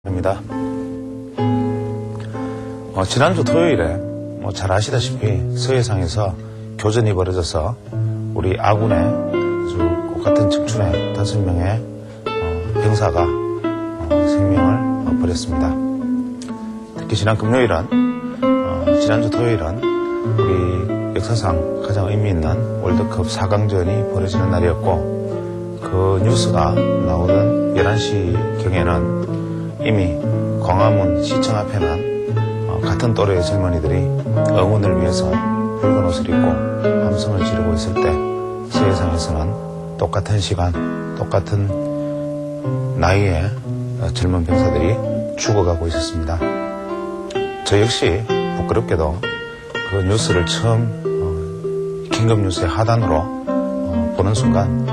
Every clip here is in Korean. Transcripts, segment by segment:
입니다. 지난주 토요일에 잘 아시다시피 서해상에서 교전이 벌어져서 우리 아군의 아주 똑같은 측춘의 5명의 병사가 생명을 버렸습니다. 특히 지난주 토요일은 우리 역사상 가장 의미 있는 월드컵 4강전이 벌어지는 날이었고, 그 뉴스가 나오던 11시경에는 이미 광화문 시청 앞에는 같은 또래의 젊은이들이 응원을 위해서 붉은 옷을 입고 함성을 지르고 있을 때, 서해상에서는 똑같은 시간, 똑같은 나이의 젊은 병사들이 죽어가고 있었습니다. 저 역시 부끄럽게도 그 뉴스를 처음 긴급뉴스의 하단으로 보는 순간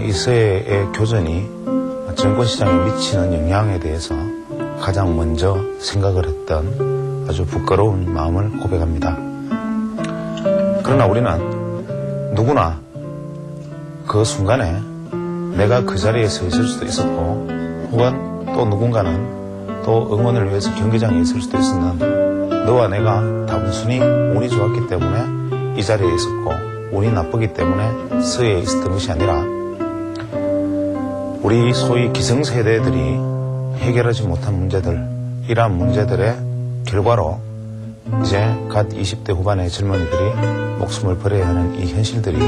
이 서해의 교전이 정권시장에 미치는 영향에 대해서 가장 먼저 생각을 했던 아주 부끄러운 마음을 고백합니다. 그러나 우리는 누구나 그 순간에 내가 그 자리에 서 있을 수도 있었고, 혹은 또 누군가는 또 응원을 위해서 경기장에 있을 수도 있었는, 너와 내가 단순히 운이 좋았기 때문에 이 자리에 있었고, 운이 나쁘기 때문에 서해에 있었던 것이 아니라, 우리 소위 기성세대들이 해결하지 못한 문제들, 이러한 문제들의 결과로 이제 갓 20대 후반의 젊은이들이 목숨을 버려야 하는 이 현실들이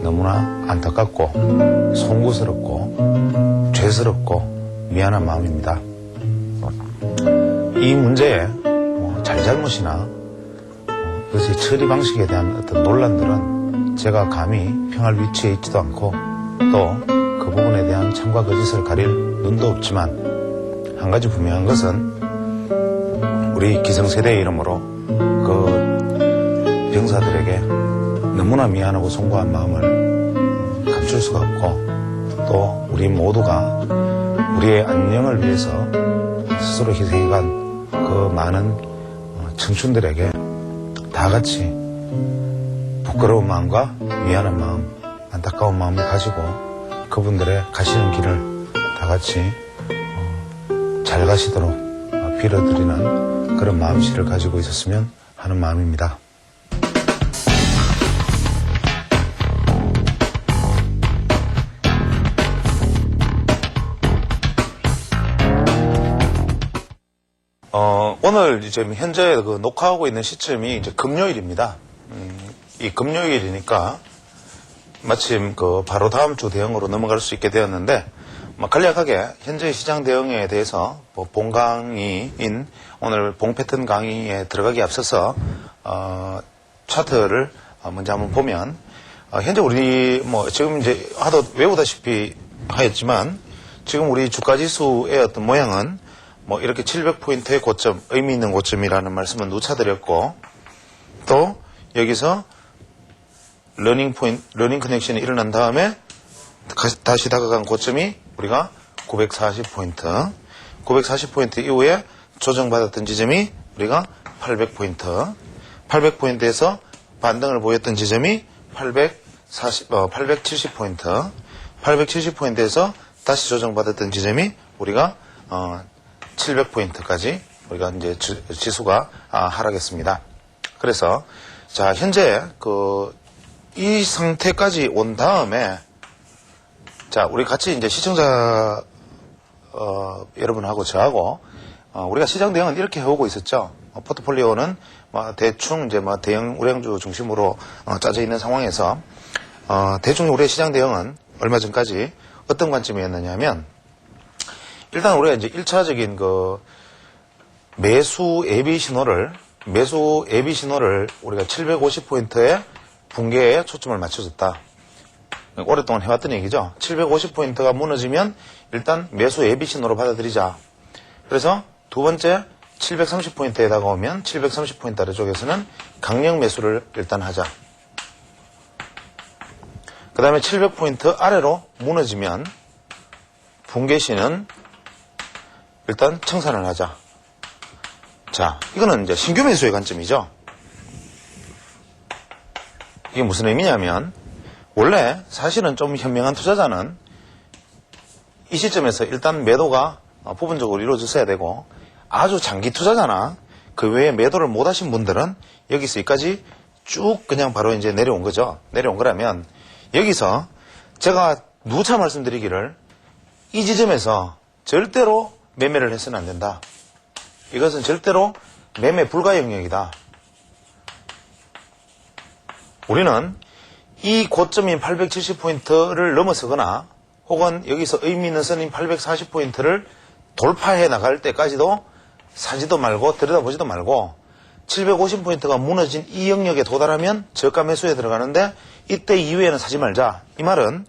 너무나 안타깝고 송구스럽고 죄스럽고 미안한 마음입니다. 이 문제의 잘잘못이나 그것의 처리 방식에 대한 어떤 논란들은 제가 감히 평할 위치에 있지도 않고, 또 그 부분에 대한 참과 거짓을 가릴 눈도 없지만, 한 가지 분명한 것은 우리 기성세대의 이름으로 그 병사들에게 너무나 미안하고 송구한 마음을 감출 수가 없고, 또 우리 모두가 우리의 안녕을 위해서 스스로 희생해간 그 많은 청춘들에게 다 같이 부끄러운 마음과 미안한 마음, 안타까운 마음을 가지고 그분들의 가시는 길을 다 같이 잘 가시도록 빌어드리는 그런 마음씨를 가지고 있었으면 하는 마음입니다. 오늘 이제 현재 그 녹화하고 있는 시점이 이제 금요일입니다. 이 금요일이니까 마침 그 바로 다음 주 대응으로 넘어갈 수 있게 되었는데, 간략하게 현재 시장 대응에 대해서 본 강의인 오늘 본 패턴 강의에 들어가기 앞서서 차트를 먼저 한번 보면, 현재 우리 지금 이제 하도 외우다시피 하였지만, 지금 우리 주가 지수의 어떤 모양은 이렇게 700포인트의 고점, 의미 있는 고점이라는 말씀을 누차 드렸고, 또 여기서 러닝 커넥션이 일어난 다음에 다시 다가간 고점이 우리가 940포인트. 940포인트 이후에 조정받았던 지점이 우리가 800포인트. 800포인트에서 반등을 보였던 지점이 870포인트. 870포인트에서 다시 조정받았던 지점이 우리가 700포인트까지 우리가 이제 지수가 하락했습니다. 그래서 자, 현재 이 상태까지 온 다음에, 자, 우리 같이 이제 시청자, 여러분하고 저하고, 우리가 시장 대응은 이렇게 해오고 있었죠. 포트폴리오는 대충 이제 대형 우량주 중심으로 짜져 있는 상황에서, 대충 우리의 시장 대응은 얼마 전까지 어떤 관점이었느냐면, 일단 우리가 이제 1차적인 매수 예비 신호를 우리가 750포인트의 붕괴에 초점을 맞춰줬다. 오랫동안 해왔던 얘기죠. 750포인트가 무너지면 일단 매수 예비 신호로 받아들이자. 그래서 두 번째 730포인트에 다가오면 730포인트 아래쪽에서는 강력 매수를 일단 하자. 그 다음에 700포인트 아래로 무너지면 붕괴시는 일단 청산을 하자. 자, 이거는 이제 신규 매수의 관점이죠. 이게 무슨 의미냐면, 원래 사실은 좀 현명한 투자자는 이 시점에서 일단 매도가 부분적으로 이루어졌어야 되고, 아주 장기 투자자나 그 외에 매도를 못 하신 분들은 여기서 여기까지 쭉 그냥 바로 이제 내려온 거죠. 내려온 거라면 여기서 제가 누차 말씀드리기를 이 지점에서 절대로 매매를 해서는 안 된다. 이것은 절대로 매매 불가 영역이다. 우리는 이 고점인 870포인트를 넘어서거나 혹은 여기서 의미 있는 선인 840포인트를 돌파해 나갈 때까지도 사지도 말고 들여다보지도 말고 750포인트가 무너진 이 영역에 도달하면 저가 매수에 들어가는데 이때 이후에는 사지 말자. 이 말은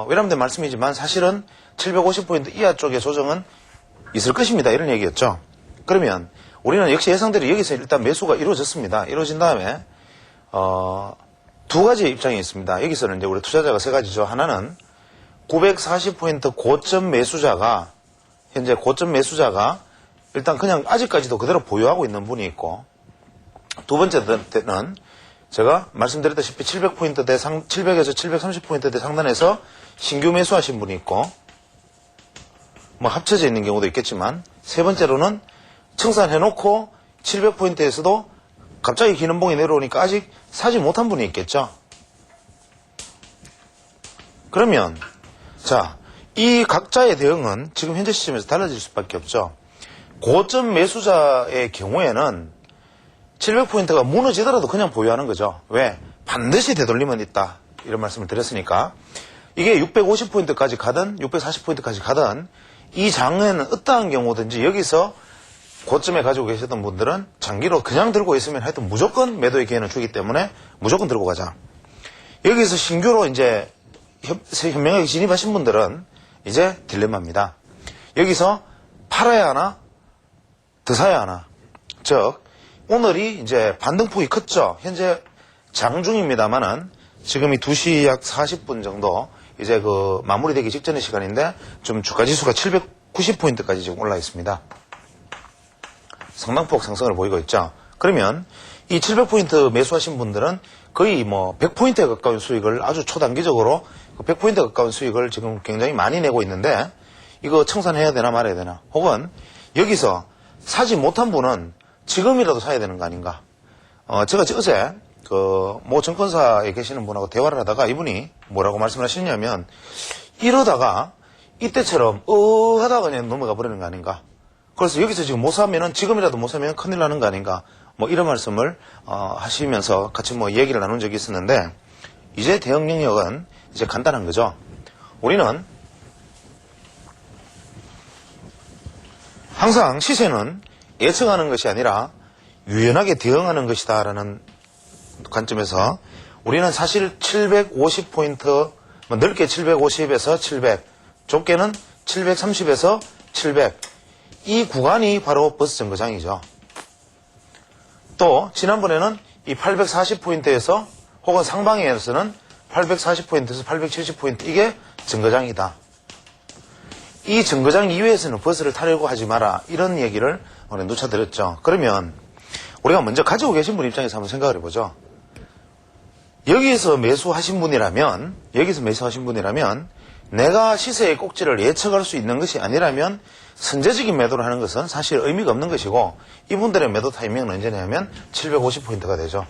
외람된 말씀이지만 사실은 750포인트 이하 쪽의 조정은 있을 것입니다. 이런 얘기였죠. 그러면 우리는 역시 예상대로 여기서 일단 매수가 이루어졌습니다. 이루어진 다음에 두 가지 입장이 있습니다. 여기서는 이제 우리 투자자가 세 가지죠. 하나는 940포인트 고점 매수자가 현재 고점 매수자가 일단 그냥 아직까지도 그대로 보유하고 있는 분이 있고, 두 번째는 제가 말씀드렸다시피 700포인트 대 700에서 730포인트 대 상단에서 신규 매수하신 분이 있고, 뭐 합쳐져 있는 경우도 있겠지만, 세 번째로는 청산해놓고 700포인트에서도 갑자기 긴 연봉이 내려오니까 아직 사지 못한 분이 있겠죠. 그러면 자, 이 각자의 대응은 지금 현재 시점에서 달라질 수밖에 없죠. 고점 매수자의 경우에는 700포인트가 무너지더라도 그냥 보유하는 거죠. 왜? 반드시 되돌림은 있다. 이런 말씀을 드렸으니까. 이게 650포인트까지 가든 640포인트까지 가든 이 장에는 어떠한 경우든지 여기서 고점에 가지고 계셨던 분들은 장기로 그냥 들고 있으면 하여튼 무조건 매도의 기회는 주기 때문에 무조건 들고 가자. 여기서 신규로 이제 현명하게 진입하신 분들은 이제 딜레마입니다. 여기서 팔아야 하나 더 사야 하나. 즉 오늘이 이제 반등폭이 컸죠. 현재 장중입니다만은 지금이 2시 약 40분 정도 이제 그 마무리되기 직전의 시간인데 좀 주가지수가 790포인트까지 지금 올라 있습니다. 상당폭 상승을 보이고 있죠. 그러면 이 700포인트 매수하신 분들은 거의 뭐 100포인트에 가까운 수익을 아주 초단기적으로 100포인트에 가까운 수익을 지금 굉장히 많이 내고 있는데 이거 청산해야 되나 말아야 되나, 혹은 여기서 사지 못한 분은 지금이라도 사야 되는 거 아닌가. 제가 어제 모 증권사에 계시는 분하고 대화를 하다가 이분이 뭐라고 말씀하시냐면 이러다가 이때처럼 하다가 그냥 넘어가 버리는 거 아닌가. 그래서 여기서 지금 못 사면은 지금이라도 못 사면 큰일 나는 거 아닌가. 뭐 이런 말씀을 하시면서 같이 뭐 얘기를 나눈 적이 있었는데, 이제 대응 영역은 이제 간단한 거죠. 우리는 항상 시세는 예측하는 것이 아니라 유연하게 대응하는 것이다라는 관점에서 우리는 사실 750포인트, 넓게 750에서 700, 좁게는 730에서 700, 이 구간이 바로 버스 정거장이죠. 또 지난번에는 이 840포인트에서 혹은 상방에서는 840포인트에서 870포인트, 이게 정거장이다. 이 정거장 이외에서는 버스를 타려고 하지 마라, 이런 얘기를 오늘 누차드렸죠. 그러면 우리가 먼저 가지고 계신 분 입장에서 한번 생각을 해보죠. 여기서 매수하신 분이라면 내가 시세의 꼭지를 예측할 수 있는 것이 아니라면 선제적인 매도를 하는 것은 사실 의미가 없는 것이고, 이분들의 매도 타이밍은 언제냐면 750포인트가 되죠.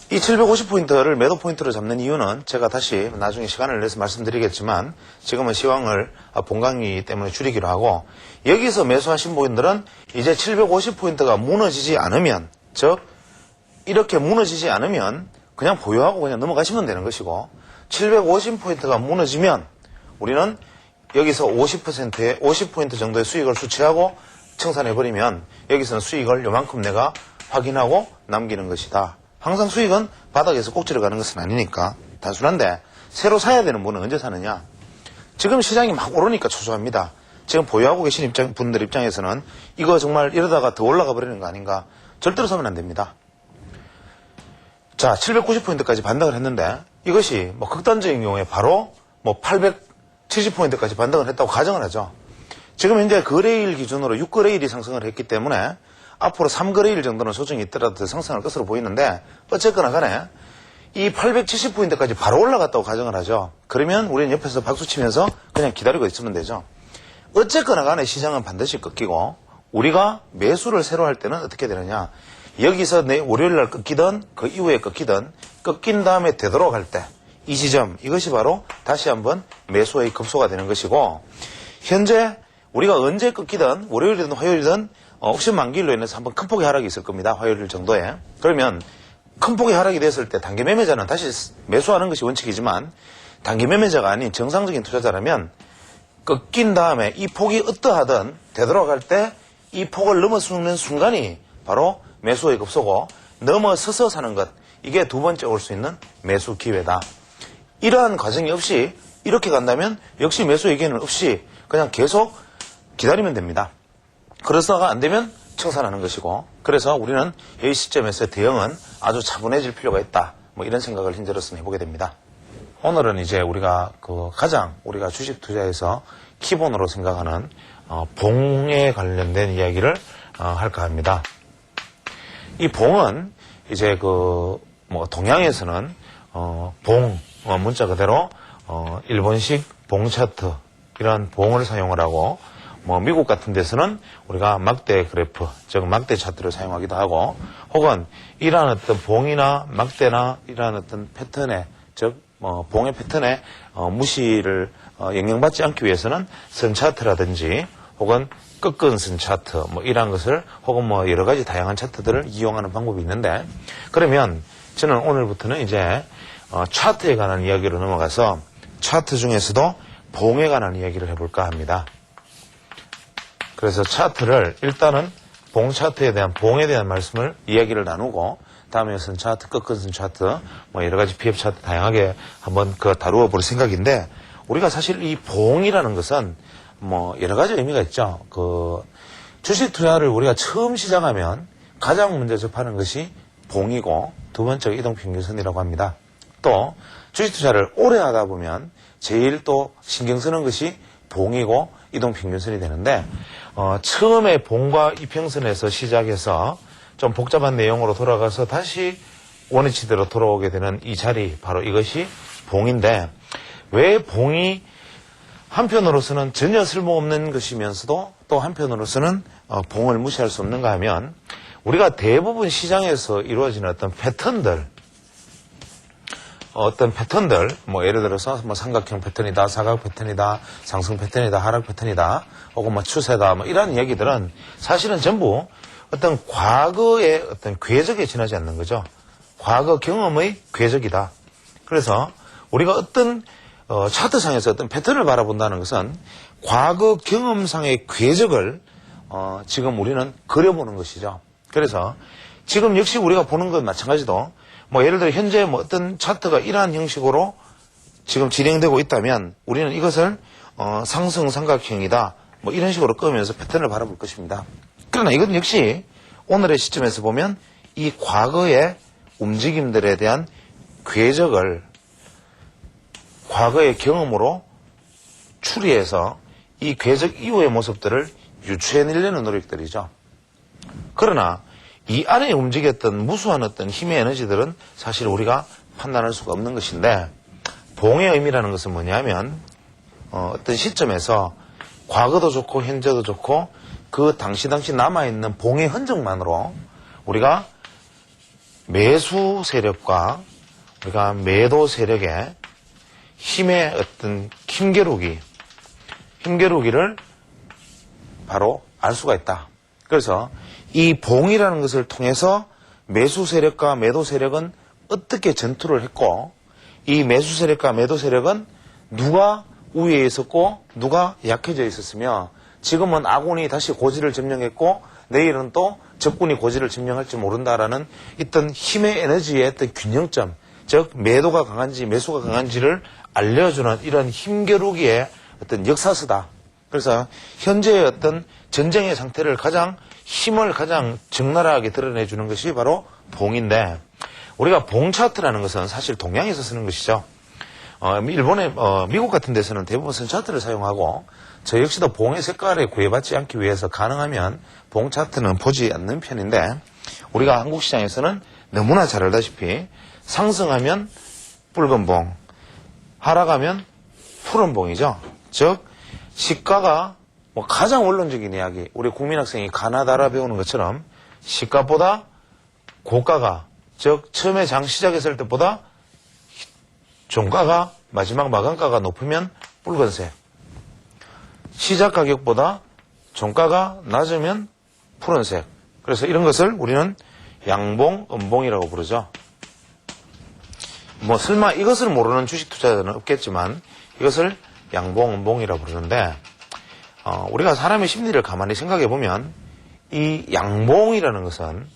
이 750포인트를 매도 포인트로 잡는 이유는 제가 다시 나중에 시간을 내서 말씀드리겠지만, 지금은 시황을 본 강의 때문에 줄이기로 하고, 여기서 매수하신 분들은 이제 750포인트가 무너지지 않으면, 즉 이렇게 무너지지 않으면 그냥 보유하고 그냥 넘어가시면 되는 것이고, 750포인트가 무너지면 우리는 여기서 50포인트 정도의 수익을 수취하고 청산해버리면 여기서는 수익을 요만큼 내가 확인하고 남기는 것이다. 항상 수익은 바닥에서 꼭지를 가는 것은 아니니까 단순한데, 새로 사야 되는 분은 언제 사느냐? 지금 시장이 막 오르니까 초조합니다. 지금 보유하고 계신 분들 입장에서는 이거 정말 이러다가 더 올라가 버리는 거 아닌가? 절대로 사면 안 됩니다. 자, 790포인트까지 반등을 했는데 이것이 뭐 극단적인 경우에 바로 뭐 870포인트까지 반등을 했다고 가정을 하죠. 지금 현재 거래일 기준으로 6거래일이 상승을 했기 때문에 앞으로 3거래일 정도는 조정이 있더라도 더 상승할 것으로 보이는데, 어쨌거나 간에 이 870포인트까지 바로 올라갔다고 가정을 하죠. 그러면 우리는 옆에서 박수 치면서 그냥 기다리고 있으면 되죠. 어쨌거나 간에 시장은 반드시 꺾이고 우리가 매수를 새로 할 때는 어떻게 되느냐. 여기서 내 월요일 날 꺾이든 그 이후에 꺾이든 꺾인 다음에 되돌아갈 때 이 지점 이것이 바로 다시 한번 매수의 급소가 되는 것이고 현재 우리가 언제 꺾이든 월요일이든 화요일이든 옵션 만기일로 인해서 한번 큰 폭의 하락이 있을 겁니다. 화요일 정도에. 그러면 큰 폭의 하락이 됐을 때 단기 매매자는 다시 매수하는 것이 원칙이지만 단기 매매자가 아닌 정상적인 투자자라면 꺾인 다음에 이 폭이 어떠하든 되돌아갈 때 이 폭을 넘어서는 순간이 바로 매수의 급소고 넘어서서 사는 것 이게 두 번째 올 수 있는 매수 기회다. 이러한 과정이 없이 이렇게 간다면 역시 매수 얘기는 없이 그냥 계속 기다리면 됩니다. 그러다가 안 되면 청산하는 것이고 그래서 우리는 이 시점에서 대응은 아주 차분해질 필요가 있다. 뭐 이런 생각을 현재로서는 해보게 됩니다. 오늘은 이제 우리가 가장 우리가 주식 투자에서 기본으로 생각하는 봉에 관련된 이야기를 할까 합니다. 이 봉은 이제 동양에서는 봉 문자 그대로 일본식 봉 차트 이런 봉을 사용을 하고 미국 같은 데서는 우리가 막대 그래프, 즉 막대 차트를 사용하기도 하고 혹은 이러한 어떤 봉이나 막대나 이러한 어떤 패턴에 즉 봉의 패턴에 무시를 영향받지 않기 위해서는 선 차트라든지 혹은 꺾은 선 차트 이러한 것을 혹은 여러 가지 다양한 차트들을 이용하는 방법이 있는데 그러면 저는 오늘부터는 이제 차트에 관한 이야기로 넘어가서 차트 중에서도 봉에 관한 이야기를 해볼까 합니다. 그래서 차트를 일단은 봉 차트에 대한 봉에 대한 말씀을 이야기를 나누고 다음에 선 차트, 꺾은 선 차트, 여러 가지 PF 차트 다양하게 한번 다루어 볼 생각인데 우리가 사실 이 봉이라는 것은 여러 가지 의미가 있죠. 주식 투자를 우리가 처음 시작하면 가장 먼저 접하는 것이 봉이고 두 번째가 이동평균선이라고 합니다. 또 주식 투자를 오래 하다 보면 제일 또 신경 쓰는 것이 봉이고 이동평균선이 되는데 처음에 봉과 이평선에서 시작해서 좀 복잡한 내용으로 돌아가서 다시 원위치대로 돌아오게 되는 이 자리 바로 이것이 봉인데 왜 봉이 한편으로서는 전혀 쓸모없는 것이면서도 또 한편으로서는 봉을 무시할 수 없는가 하면 우리가 대부분 시장에서 이루어지는 어떤 패턴들 예를 들어서 삼각형 패턴이다, 사각 패턴이다, 상승 패턴이다, 하락 패턴이다, 혹은 추세다, 이런 얘기들은 사실은 전부 어떤 과거의 어떤 궤적에 지나지 않는 거죠. 과거 경험의 궤적이다. 그래서 우리가 어떤 차트상에서 어떤 패턴을 바라본다는 것은 과거 경험상의 궤적을 지금 우리는 그려보는 것이죠. 그래서 지금 역시 우리가 보는 것 마찬가지도 예를 들어 현재 어떤 차트가 이러한 형식으로 지금 진행되고 있다면 우리는 이것을 상승 삼각형이다 이런 식으로 끄면서 패턴을 바라볼 것입니다. 그러나 이건 역시 오늘의 시점에서 보면 이 과거의 움직임들에 대한 궤적을 과거의 경험으로 추리해서 이 궤적 이후의 모습들을 유추해내려는 노력들이죠. 그러나 이 안에 움직였던 무수한 어떤 힘의 에너지들은 사실 우리가 판단할 수가 없는 것인데 봉의 의미라는 것은 뭐냐면 어떤 시점에서 과거도 좋고 현재도 좋고 그 당시 남아있는 봉의 흔적만으로 우리가 매수 세력과 우리가 매도 세력의 힘의 어떤 힘겨루기를 바로 알 수가 있다. 그래서 이 봉이라는 것을 통해서 매수 세력과 매도 세력은 어떻게 전투를 했고 이 매수 세력과 매도 세력은 누가 우위에 있었고 누가 약해져 있었으며 지금은 아군이 다시 고지를 점령했고 내일은 또 적군이 고지를 점령할지 모른다라는 어떤 힘의 에너지의 어떤 균형점, 즉 매도가 강한지 매수가 강한지를 알려주는 이런 힘겨루기의 어떤 역사서다. 그래서 현재의 어떤 전쟁의 상태를 힘을 가장 적나라하게 드러내주는 것이 바로 봉인데 우리가 봉 차트라는 것은 사실 동양에서 쓰는 것이죠. 미국 같은 데서는 대부분 선 차트를 사용하고 저 역시도 봉의 색깔에 구애받지 않기 위해서 가능하면 봉 차트는 보지 않는 편인데 우리가 한국 시장에서는 너무나 잘 알다시피 상승하면 붉은 봉, 하락하면 푸른 봉이죠. 즉 시가가 뭐 가장 원론적인 이야기, 우리 국민학생이 가나다라 배우는 것처럼 시가보다 고가가, 즉 처음에 장 시작했을 때보다 종가가 마지막 마감가가 높으면 붉은색, 시작 가격보다 종가가 낮으면 푸른색. 그래서 이런 것을 우리는 양봉, 음봉이라고 부르죠. 뭐 설마 이것을 모르는 주식 투자자는 없겠지만 이것을 양봉, 음봉이라고 부르는데 우리가 사람의 심리를 가만히 생각해 보면 이 양봉이라는 것은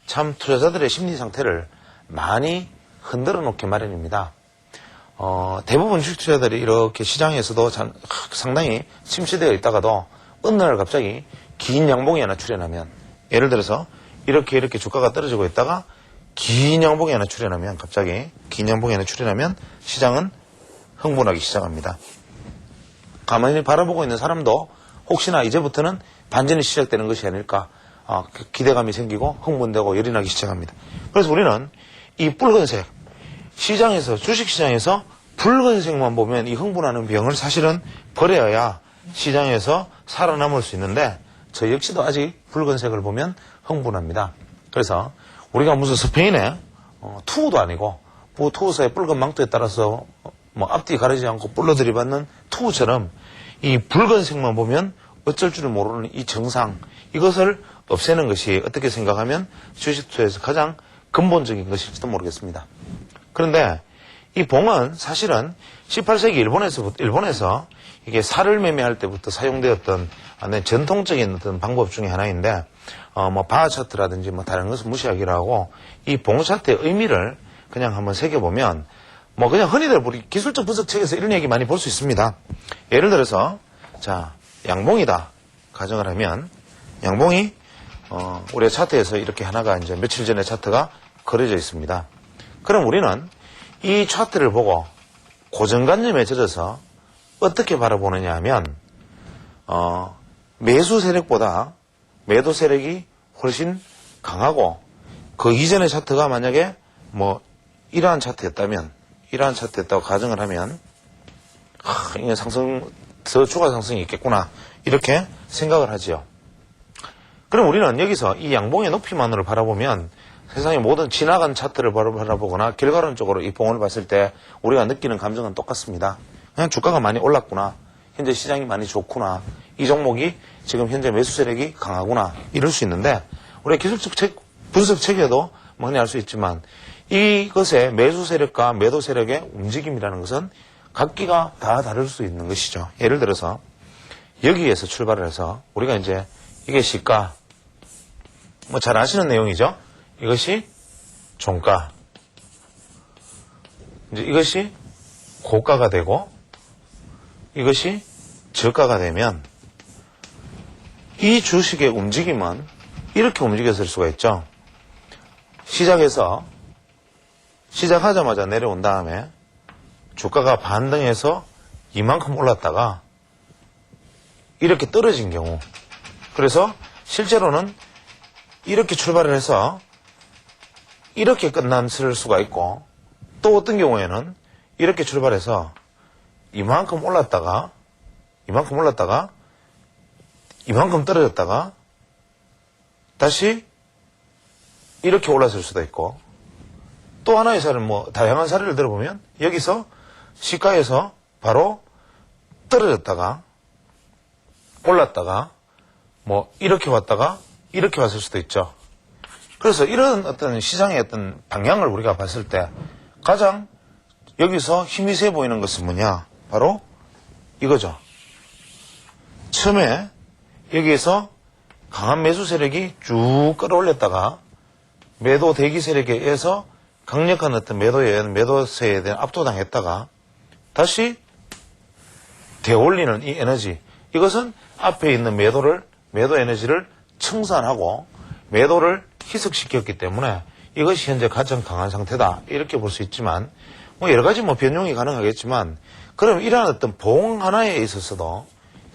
참 투자자들의 심리 상태를 많이 흔들어 놓게 마련입니다. 대부분 주식 투자자들이 이렇게 시장에서도 상당히 침체되어 있다가도 어느 날 갑자기 긴 양봉이 하나 출현하면, 예를 들어서 이렇게 주가가 떨어지고 있다가 긴 양봉이 하나 출현하면, 갑자기 긴 양봉이 하나 출현하면 시장은 흥분하기 시작합니다. 가만히 바라보고 있는 사람도 혹시나 이제부터는 반전이 시작되는 것이 아닐까 기대감이 생기고 흥분되고 열이 나기 시작합니다. 그래서 우리는 이 붉은색, 시장에서, 주식시장에서 붉은색만 보면 이 흥분하는 병을 사실은 버려야 시장에서 살아남을 수 있는데, 저 역시도 아직 붉은색을 보면 흥분합니다. 그래서 우리가 무슨 스페인의 투우도 아니고 투우사의 붉은 망토에 따라서 앞뒤 가리지 않고 뿔로 들이받는 투우처럼 이 붉은색만 보면 어쩔 줄을 모르는 이 정상, 이것을 없애는 것이 어떻게 생각하면 주식 투자에서 가장 근본적인 것일지도 모르겠습니다. 그런데 이 봉은 사실은 18세기 일본에서 이게 살을 매매할 때부터 사용되었던 전통적인 어떤 방법 중에 하나인데, 바하 차트라든지 다른 것을 무시하기로 하고, 이 봉 차트의 의미를 그냥 한번 새겨보면, 그냥 흔히들 우리 기술적 분석 책에서 이런 얘기 많이 볼 수 있습니다. 예를 들어서, 자, 양봉이다 가정을 하면, 양봉이, 우리의 차트에서 이렇게 하나가 이제 며칠 전에 차트가 그려져 있습니다. 그럼 우리는 이 차트를 보고 고정관념에 젖어서 어떻게 바라보느냐 하면, 매수 세력보다 매도 세력이 훨씬 강하고, 그 이전의 차트가 만약에 이러한 차트였다고 가정을 하면, 이게 더 추가 상승이 있겠구나, 이렇게 생각을 하지요. 그럼 우리는 여기서 이 양봉의 높이만으로 바라보면 세상의 모든 지나간 차트를 바라보거나 결과론적으로 이 봉을 봤을 때 우리가 느끼는 감정은 똑같습니다. 그냥 주가가 많이 올랐구나, 현재 시장이 많이 좋구나, 이 종목이 지금 현재 매수 세력이 강하구나, 이럴 수 있는데, 우리가 기술적 분석 책에도 많이 알 수 있지만 이것의 매수 세력과 매도 세력의 움직임이라는 것은 각기가 다 다를 수 있는 것이죠. 예를 들어서 여기에서 출발을 해서 우리가 이제 이게 시가, 잘 아시는 내용이죠. 이것이 종가, 이제 이것이 고가가 되고 이것이 저가가 되면 이 주식의 움직임은 이렇게 움직였을 수가 있죠. 시작하자마자 내려온 다음에 주가가 반등해서 이만큼 올랐다가 이렇게 떨어진 경우, 그래서 실제로는 이렇게 출발을 해서 이렇게 끝났을 수가 있고, 또 어떤 경우에는 이렇게 출발해서 이만큼 올랐다가 이만큼 떨어졌다가 다시 이렇게 올랐을 수도 있고, 또 하나의 사례는 다양한 사례를 들어보면 여기서 시가에서 바로 떨어졌다가 올랐다가 이렇게 왔다가 이렇게 왔을 수도 있죠. 그래서 이런 어떤 시장의 어떤 방향을 우리가 봤을 때 가장 여기서 힘이 세 보이는 것은 뭐냐? 바로 이거죠. 처음에 여기에서 강한 매수 세력이 쭉 끌어올렸다가 매도 대기 세력에 의해서 강력한 어떤 매도세에 대한 압도당했다가 다시 되올리는 이 에너지, 이것은 앞에 있는 매도 에너지를 청산하고 매도를 희석시켰기 때문에 이것이 현재 가장 강한 상태다, 이렇게 볼 수 있지만, 여러 가지 변용이 가능하겠지만, 그럼 이러한 어떤 봉 하나에 있어서도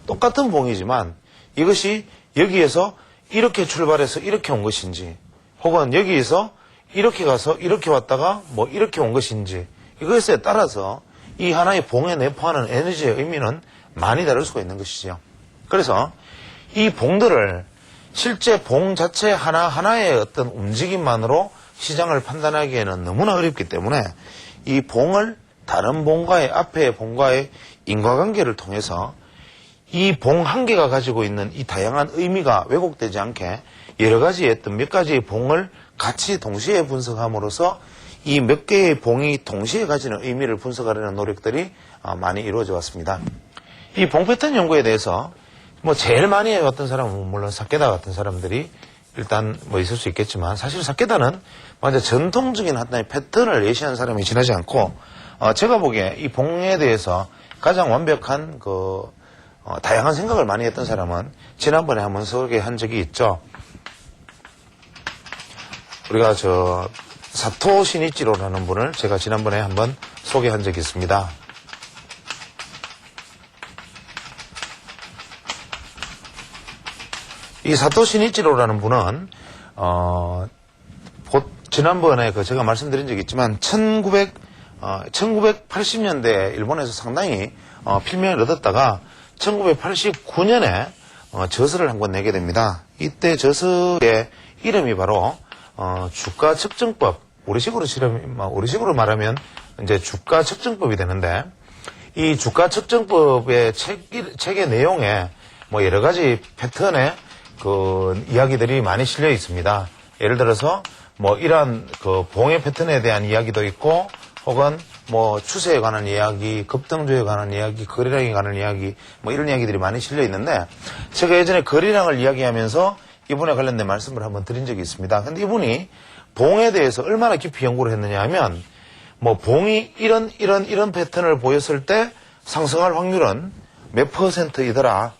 똑같은 봉이지만 이것이 여기에서 이렇게 출발해서 이렇게 온 것인지, 혹은 여기에서 이렇게 가서 이렇게 왔다가 이렇게 온 것인지, 이것에 따라서 이 하나의 봉에 내포하는 에너지의 의미는 많이 다를 수가 있는 것이죠. 그래서 이 봉들을 실제 봉 자체 하나하나의 어떤 움직임만으로 시장을 판단하기에는 너무나 어렵기 때문에 이 봉을 다른 봉과의 앞에 봉과의 인과관계를 통해서 이 봉 한 개가 가지고 있는 이 다양한 의미가 왜곡되지 않게 여러 가지의 어떤 몇 가지의 봉을 같이 동시에 분석함으로써 이 몇 개의 봉이 동시에 가지는 의미를 분석하려는 노력들이 많이 이루어져 왔습니다. 이 봉 패턴 연구에 대해서 뭐 제일 많이 해왔던 사람은 물론 사케다 같은 사람들이 일단 뭐 있을 수 있겠지만 사실 사케다는 완전 전통적인 하나의 패턴을 예시한 사람이 지나지 않고 제가 보기에 이 봉에 대해서 가장 완벽한 다양한 생각을 많이 했던 사람은 지난번에 한번 소개한 적이 있죠. 우리가 사토 시니치로라는 분을 제가 지난번에 한번 소개한 적이 있습니다. 이 사토 시니치로라는 분은 지난번에 제가 말씀드린 적이 있지만 1980년대 일본에서 상당히 필명을 얻었다가 1989년에 저서를 한 권 내게 됩니다. 이때 저서의 이름이 바로 주가 측정법, 우리식으로 말하면 이제 주가 측정법이 되는데, 이 주가 측정법의 책의 내용에 뭐 여러 가지 패턴의 이야기들이 많이 실려 있습니다. 예를 들어서 뭐 이러한 봉의 패턴에 대한 이야기도 있고, 혹은 뭐 추세에 관한 이야기, 급등주에 관한 이야기, 거래량에 관한 이야기, 뭐 이런 이야기들이 많이 실려 있는데, 제가 예전에 거래량을 이야기하면서 이분에 관련된 말씀을 한번 드린 적이 있습니다. 근데 이분이 봉에 대해서 얼마나 깊이 연구를 했느냐 하면, 뭐 봉이 이런 패턴을 보였을 때 상승할 확률은 몇 %이더라.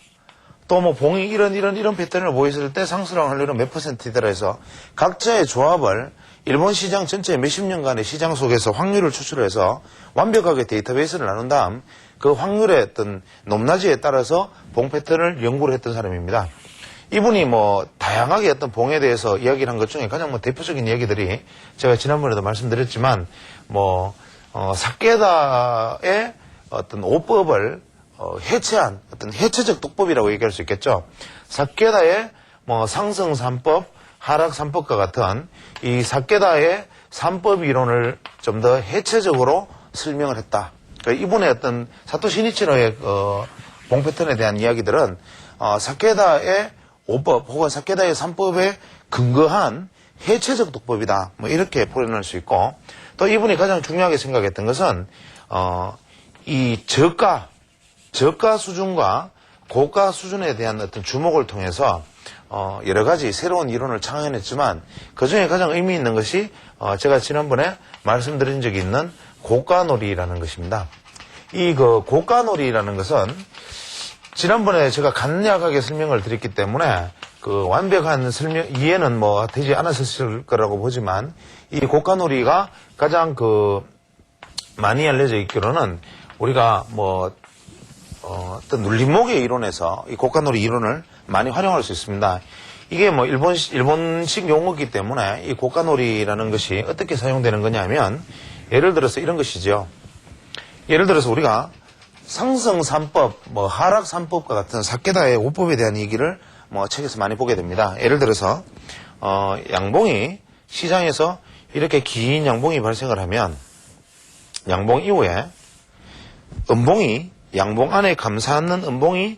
또 뭐 봉이 이런 패턴을 보였을 때 상승할 확률은 몇 %이더라 해서 각자의 조합을 일본 시장 전체 몇십 년간의 시장 속에서 확률을 추출해서 완벽하게 데이터베이스를 나눈 다음 그 확률의 어떤 높낮이에 따라서 봉 패턴을 연구를 했던 사람입니다. 이분이 뭐 다양하게 어떤 봉에 대해서 이야기를 한 것 중에 가장 뭐 대표적인 이야기들이 제가 지난번에도 말씀드렸지만 사케다의 어떤 5법을 해체한 어떤 해체적 독법이라고 얘기할 수 있겠죠. 사케다의 뭐 상승 3법, 하락 3법과 같은 이 사케다의 3법 이론을 좀 더 해체적으로 설명을 했다. 그러니까 이분의 어떤 사토 시니치로의 봉 패턴에 대한 이야기들은 사케다의 5법 혹은 사케다의 3법에 근거한 해체적 독법이다. 뭐 이렇게 표현할 수 있고, 또 이분이 가장 중요하게 생각했던 것은 이 저가 수준과 고가 수준에 대한 어떤 주목을 통해서 여러 가지 새로운 이론을 창안했지만 그 중에 가장 의미 있는 것이 제가 지난번에 말씀드린 적이 있는 고가놀이라는 것입니다. 이 고가놀이라는 것은 지난번에 제가 간략하게 설명을 드렸기 때문에 완벽한 이해는 뭐 되지 않았을 거라고 보지만, 이 고가놀이가 가장 많이 알려져 있기로는 우리가 뭐 어떤 눌림목의 이론에서 이 고가놀이 이론을 많이 활용할 수 있습니다. 이게 뭐 일본식 용어이기 때문에 이 고가놀이라는 것이 어떻게 사용되는 거냐면, 예를 들어서 이런 것이죠. 예를 들어서 우리가 상승 3법, 뭐 하락 3법과 같은 사케다의 5법에 대한 얘기를 뭐 책에서 많이 보게 됩니다. 예를 들어서 양봉이 시장에서 이렇게 긴 양봉이 발생을 하면 양봉 이후에 음봉이 양봉 안에 감싸는 음봉이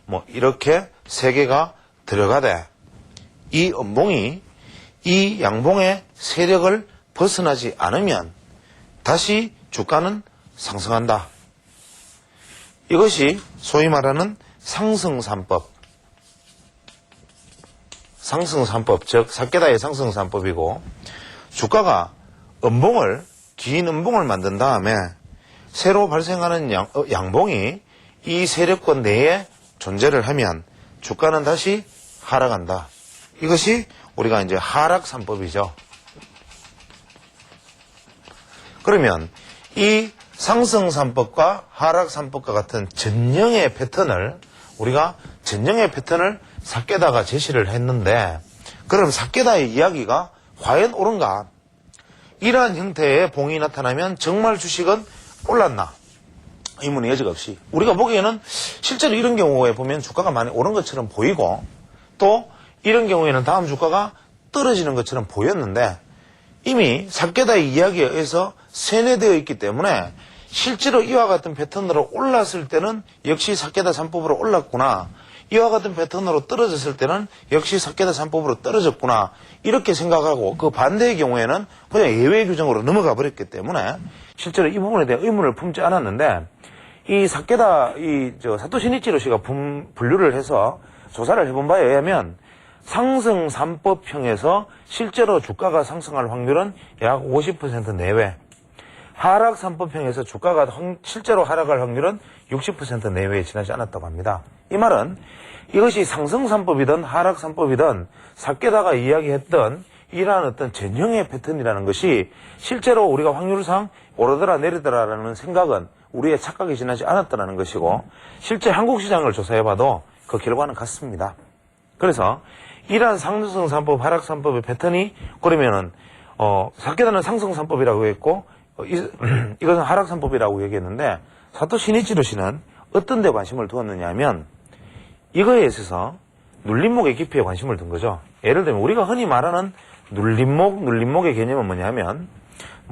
뭐 이렇게 3개가 들어가되 이 음봉이 이 양봉의 세력을 벗어나지 않으면 다시 주가는 상승한다. 이것이 소위 말하는 상승 3법, 즉 사케다의 상승 3법이고, 주가가 긴 음봉을 만든 다음에 새로 발생하는 양봉이 이 세력권 내에 존재를 하면 주가는 다시 하락한다. 이것이 우리가 이제 하락 3법이죠. 그러면 이 상승 3법과 하락 3법과 같은 전형의 패턴을 사케다가 제시를 했는데, 그럼 사케다의 이야기가 과연 옳은가? 이러한 형태의 봉이 나타나면 정말 주식은 올랐나? 의문의 여지가 없이. 우리가 보기에는 실제로 이런 경우에 보면 주가가 많이 오른 것처럼 보이고 또 이런 경우에는 다음 주가가 떨어지는 것처럼 보였는데 이미 사케다의 이야기에 의해서 세뇌되어 있기 때문에 실제로 이와 같은 패턴으로 올랐을 때는 역시 사케다 3법으로 올랐구나. 이와 같은 패턴으로 떨어졌을 때는 역시 사케다 3법으로 떨어졌구나. 이렇게 생각하고 그 반대의 경우에는 그냥 예외 규정으로 넘어가 버렸기 때문에 실제로 이 부분에 대한 의문을 품지 않았는데 이 사케다, 사토시 니치로 씨가 분류를 해서 조사를 해본 바에 의하면 상승 3법형에서 실제로 주가가 상승할 확률은 약 50% 내외. 하락 3법형에서 주가가 실제로 하락할 확률은 60% 내외에 지나지 않았다고 합니다. 이 말은 이것이 상승 3법이든 하락 3법이든 사케다가 이야기했던 이러한 어떤 전형의 패턴이라는 것이 실제로 우리가 확률상 오르더라 내리더라라는 생각은 우리의 착각이 지나지 않았다는 것이고 실제 한국 시장을 조사해봐도 그 결과는 같습니다. 그래서 이러한 상승 3법, 하락 3법의 패턴이 그러면은 사케다는 상승 3법이라고 했고 이것은 하락 3법이라고 얘기했는데 사토시 니치로 씨는 어떤 데 관심을 두었느냐 하면 이거에 있어서 눌림목의 깊이에 관심을 둔 거죠. 예를 들면 우리가 흔히 말하는 눌림목의 개념은 뭐냐 하면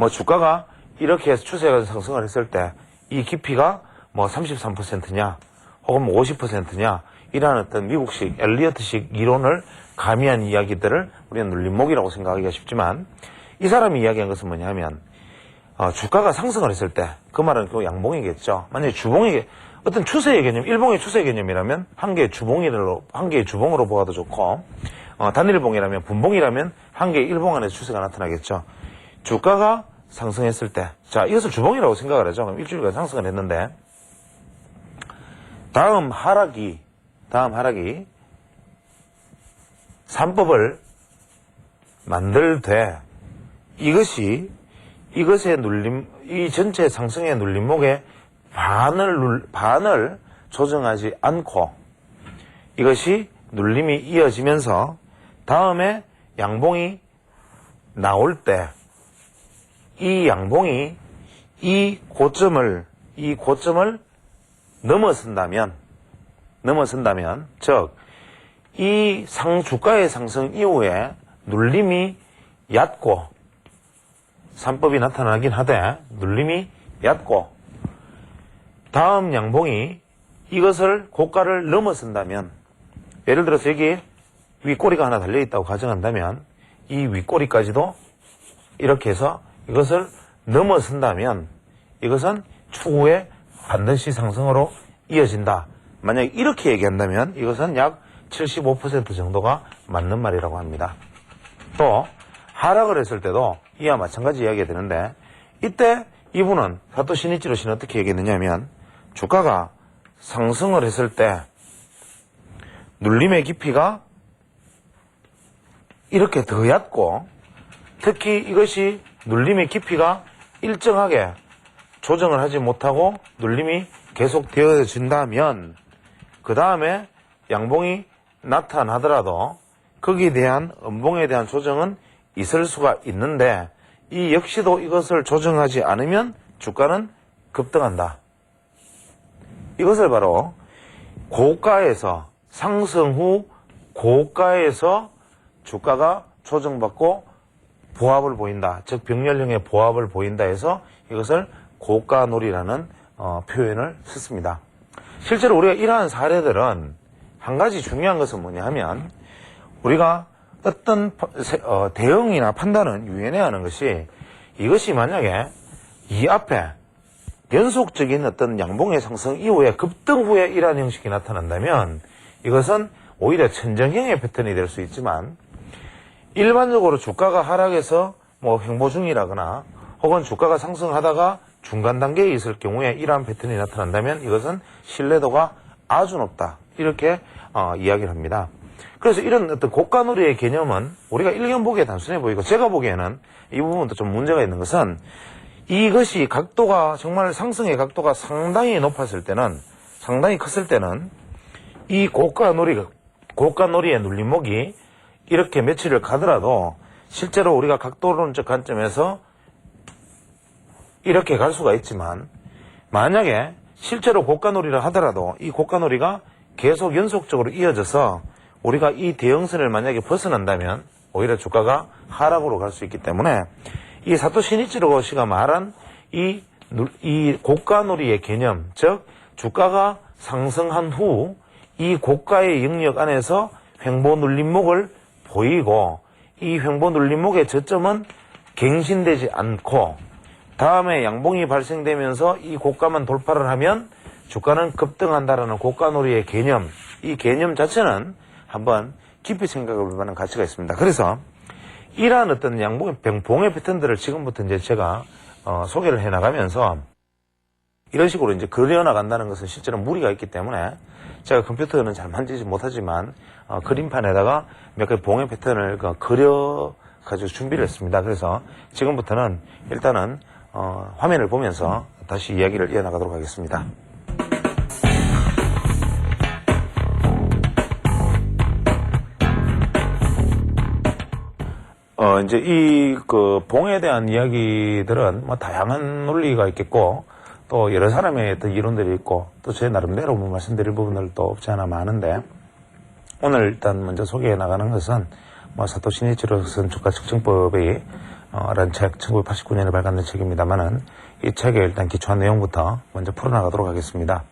주가가 이렇게 해서 추세가 상승을 했을 때 이 깊이가 33%냐 혹은 50%냐 이러한 어떤 미국식 엘리어트식 이론을 가미한 이야기들을 우리는 눌림목이라고 생각하기가 쉽지만 이 사람이 이야기한 것은 뭐냐 하면 주가가 상승을 했을 때 그 말은 그 양봉이겠죠. 만약에 주봉이 어떤 추세의 개념, 일봉의 추세 개념이라면 한 개의 주봉으로 보아도 좋고 단일봉이라면 분봉이라면 한 개의 일봉 안에서 추세가 나타나겠죠. 주가가 상승했을 때, 자 이것을 주봉이라고 생각을 하죠. 그럼 일주일간 상승을 했는데 다음 하락이 3법을 만들 때 이것의 이 전체 상승의 눌림목의 반을 조정하지 않고 이것이 눌림이 이어지면서 다음에 양봉이 나올 때 이 양봉이 이 고점을 넘어선다면 즉 이 주가의 상승 이후에 눌림이 얕고 3법이 나타나긴 하되 눌림이 얕고 다음 양봉이 이것을 고가를 넘어선다면 예를 들어서 여기 윗꼬리가 하나 달려있다고 가정한다면 이 윗꼬리까지도 이렇게 해서 이것을 넘어선다면 이것은 추후에 반드시 상승으로 이어진다. 만약 이렇게 얘기한다면 이것은 약 75% 정도가 맞는 말이라고 합니다. 또 하락을 했을 때도 이와 마찬가지 이야기가 되는데 이때 이분은 사토시 니치로 씨는 어떻게 얘기했느냐 하면 주가가 상승을 했을 때 눌림의 깊이가 이렇게 더 얕고 특히 이것이 눌림의 깊이가 일정하게 조정을 하지 못하고 눌림이 계속 되어진다면 그 다음에 양봉이 나타나더라도 거기에 대한 음봉에 대한 조정은 있을 수가 있는데 이 역시도 이것을 조정하지 않으면 주가는 급등한다. 이것을 바로 고가에서 상승 후 고가에서 주가가 조정받고 보합을 보인다. 즉 병렬형의 보합을 보인다 해서 이것을 고가놀이라는 표현을 썼습니다. 실제로 우리가 이러한 사례들은 한 가지 중요한 것은 뭐냐 하면 우리가 어떤 대응이나 판단은 유연해야 하는 것이 이것이 만약에 이 앞에 연속적인 어떤 양봉의 상승 이후에 급등 후에 이러한 형식이 나타난다면 이것은 오히려 천정형의 패턴이 될 수 있지만 일반적으로 주가가 하락해서 횡보 중이라거나 혹은 주가가 상승하다가 중간 단계에 있을 경우에 이러한 패턴이 나타난다면 이것은 신뢰도가 아주 높다. 이렇게 이야기를 합니다. 그래서 이런 어떤 고가놀이의 개념은 우리가 일견 보기에 단순해 보이고 제가 보기에는 이 부분도 좀 문제가 있는 것은 이것이 각도가 정말 상승의 각도가 상당히 높았을 때는 상당히 컸을 때는 이 고가놀이의 눌림목이 이렇게 며칠을 가더라도 실제로 우리가 각도론적 관점에서 이렇게 갈 수가 있지만 만약에 실제로 고가놀이를 하더라도 이 고가놀이가 계속 연속적으로 이어져서 우리가 이 대형선을 만약에 벗어난다면 오히려 주가가 하락으로 갈 수 있기 때문에 이 사토시 니치로 씨가 말한 이 고가놀이의 개념, 즉 주가가 상승한 후 이 고가의 영역 안에서 횡보 눌림목을 보이고 이 횡보 눌림목의 저점은 갱신되지 않고 다음에 양봉이 발생되면서 이 고가만 돌파를 하면 주가는 급등한다라는 고가놀이의 개념, 이 개념 자체는 한번 깊이 생각해 볼 만한 가치가 있습니다. 그래서 이러한 어떤 봉의 패턴들을 지금부터 이제 제가 소개를 해 나가면서 이런 식으로 이제 그려나간다는 것은 실제로 무리가 있기 때문에 제가 컴퓨터는 잘 만지지 못하지만 그림판에다가 몇 가지 봉의 패턴을 그려 가지고 준비를 했습니다. 그래서 지금부터는 일단은 화면을 보면서 다시 이야기를 이어나가도록 하겠습니다. 이제 이 봉에 대한 이야기들은 뭐 다양한 논리가 있겠고 또 여러 사람의 어떤 이론들이 있고 또 제 나름대로 뭐 말씀드릴 부분들도 없지 않아 많은데 오늘 일단 먼저 소개해 나가는 것은 뭐 사토시 니치로 쓴 주가 측정법이 라는 책 1989년에 발간된 책입니다만은 이 책의 일단 기초한 내용부터 먼저 풀어나가도록 하겠습니다.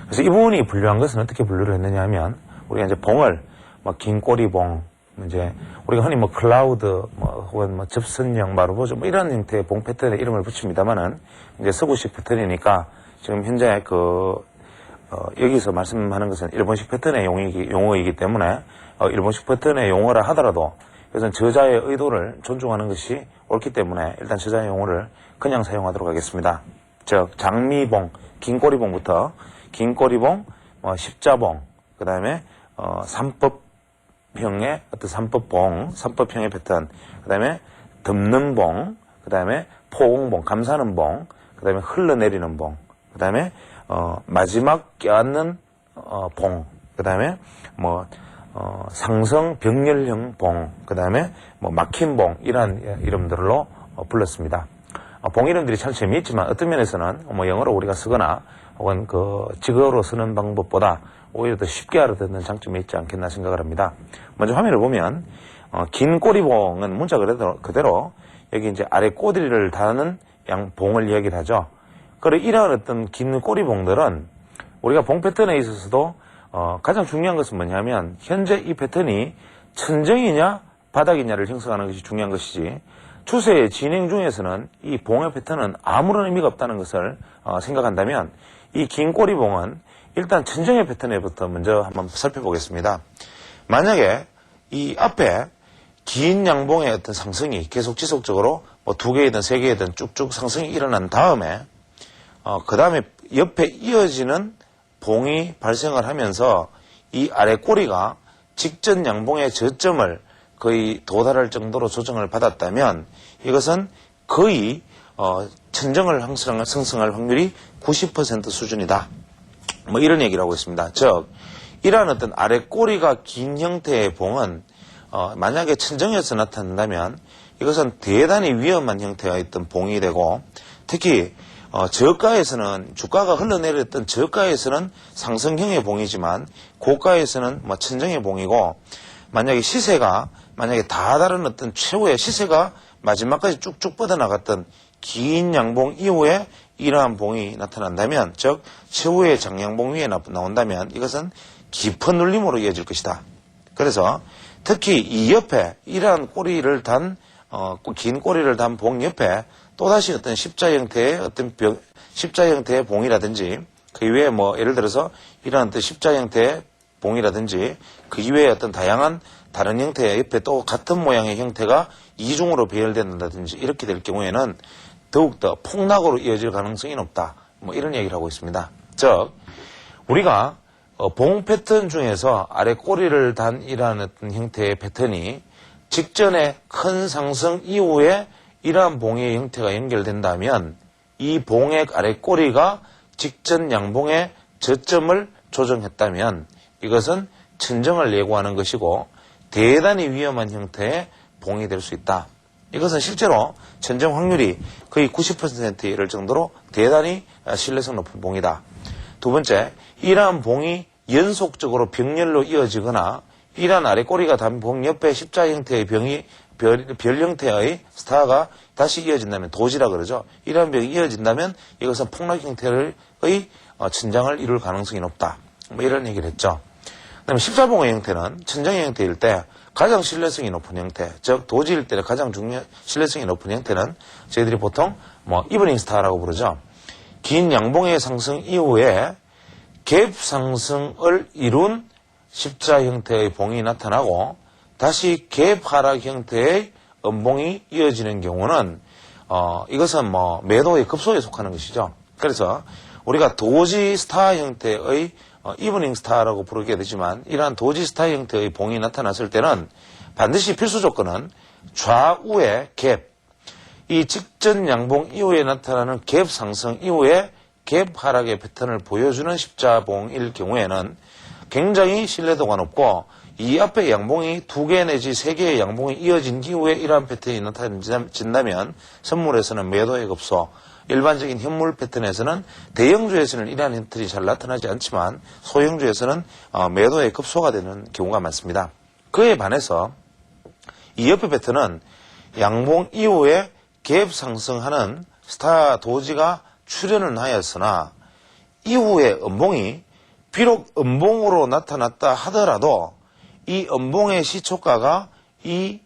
그래서 이 부분이 분류한 것은 어떻게 분류를 했느냐 하면 우리가 이제 봉을 뭐 긴 꼬리봉 이제 우리가 흔히 뭐 클라우드 혹은 뭐 접선형 마루보조 뭐 이런 형태의 봉 패턴의 이름을 붙입니다만은 이제 서구식 패턴이니까 지금 현재 여기서 말씀하는 것은 일본식 패턴의 용어이기 때문에 일본식 패턴의 용어라 하더라도 이것은 저자의 의도를 존중하는 것이 옳기 때문에 일단 저자의 용어를 그냥 사용하도록 하겠습니다. 즉 장미봉, 긴꼬리봉부터 긴꼬리봉, 십자봉, 그 다음에 삼법형의 어떤 삼법형의 패턴, 그 다음에 덮는 봉, 그 다음에 포공봉, 감사는 봉, 그 다음에 흘러내리는 봉, 그 다음에 마지막 껴안는 봉, 그 다음에 상성 병렬형 봉, 그 다음에 막힌 봉, 이러한 이름들로 불렀습니다. 봉 이름들이 참 재미있지만 어떤 면에서는 영어로 우리가 쓰거나 혹은 직어로 쓰는 방법보다 오히려 더 쉽게 알아듣는 장점이 있지 않겠나 생각을 합니다. 먼저 화면을 보면 긴 꼬리봉은 문자 그대로 여기 이제 아래 꼬리를 다는 봉을 이야기를 하죠. 그리고 이러한 어떤 긴 꼬리봉들은 우리가 봉 패턴에 있어서도 가장 중요한 것은 뭐냐면 현재 이 패턴이 천정이냐 바닥이냐를 형성하는 것이 중요한 것이지 추세의 진행 중에서는 이 봉의 패턴은 아무런 의미가 없다는 것을 생각한다면 이 긴 꼬리봉은 일단 천정의 패턴에부터 먼저 한번 살펴보겠습니다. 만약에 이 앞에 긴 양봉의 어떤 상승이 계속 지속적으로 두 개이든 세 개이든 쭉쭉 상승이 일어난 다음에 그 다음에 옆에 이어지는 봉이 발생을 하면서 이 아래 꼬리가 직전 양봉의 저점을 거의 도달할 정도로 조정을 받았다면 이것은 거의 천정을 형성할 확률이 90% 수준이다. 뭐 이런 얘기를 하고 있습니다. 즉 이러한 어떤 아래 꼬리가 긴 형태의 봉은 만약에 천정에서 나타난다면 이것은 대단히 위험한 형태의 어떤 봉이 되고 특히 저가에서는 주가가 흘러내렸던 저가에서는 상승형의 봉이지만 고가에서는 천정의 봉이고 만약에 시세가 다 다른 어떤 최후의 시세가 마지막까지 쭉쭉 뻗어나갔던 긴 양봉 이후에 이러한 봉이 나타난다면 즉 최후의 장양봉 위에 나온다면 이것은 깊은 눌림으로 이어질 것이다. 그래서 특히 이 옆에 이러한 꼬리를 긴 꼬리를 단 봉 옆에 또다시 어떤 십자 형태의 봉이라든지 그 이외에 예를 들어서 이러한 어떤 십자 형태의 봉이라든지 그 이외에 어떤 다양한 다른 형태의 옆에 또 같은 모양의 형태가 이중으로 배열된다든지 이렇게 될 경우에는 더욱더 폭락으로 이어질 가능성이 높다. 이런 얘기를 하고 있습니다. 즉 우리가 봉 패턴 중에서 아래 꼬리를 단 이러한 어떤 형태의 패턴이 직전에 큰 상승 이후에 이러한 봉의 형태가 연결된다면 이 봉의 아래 꼬리가 직전 양봉의 저점을 조정했다면 이것은 천정을 예고하는 것이고 대단히 위험한 형태의 봉이 될 수 있다. 이것은 실제로 천정 확률이 거의 90%에 이를 정도로 대단히 신뢰성 높은 봉이다. 두 번째, 이러한 봉이 연속적으로 병렬로 이어지거나 이러한 아래 꼬리가 단 봉 옆에 십자 형태의 병이 별 형태의 스타가 다시 이어진다면 도지라 그러죠. 이러한 병이 이어진다면 이것은 폭락 형태의 천장을 이룰 가능성이 높다. 뭐 이런 얘기를 했죠. 그다음에 십자봉의 형태는 천정의 형태일 때 가장 신뢰성이 높은 형태, 즉 도지일 때 가장 신뢰성이 높은 형태는 저희들이 보통 이브닝 스타라고 부르죠. 긴 양봉의 상승 이후에 갭 상승을 이룬 십자 형태의 봉이 나타나고 다시 갭 하락 형태의 음봉이 이어지는 경우는 이것은 매도의 급소에 속하는 것이죠. 그래서 우리가 도지 스타 형태의 이브닝 스타라고 부르게 되지만 이러한 도지 스타 형태의 봉이 나타났을 때는 반드시 필수 조건은 좌우의 갭, 이 직전 양봉 이후에 나타나는 갭 상승 이후에 갭 하락의 패턴을 보여주는 십자봉일 경우에는 굉장히 신뢰도가 높고 이 앞에 양봉이 2개 내지 3개의 양봉이 이어진 이후에 이러한 패턴이 나타진다면 선물에서는 매도의 급소, 일반적인 현물 패턴에서는 대형주에서는 이러한 형태들이 잘 나타나지 않지만 소형주에서는 매도의 급소가 되는 경우가 많습니다. 그에 반해서 이 옆에 패턴은 양봉 이후에 갭 상승하는 스타 도지가 출현은 하였으나 이후에 음봉이 비록 음봉으로 나타났다 하더라도 이 음봉의 시초가가 이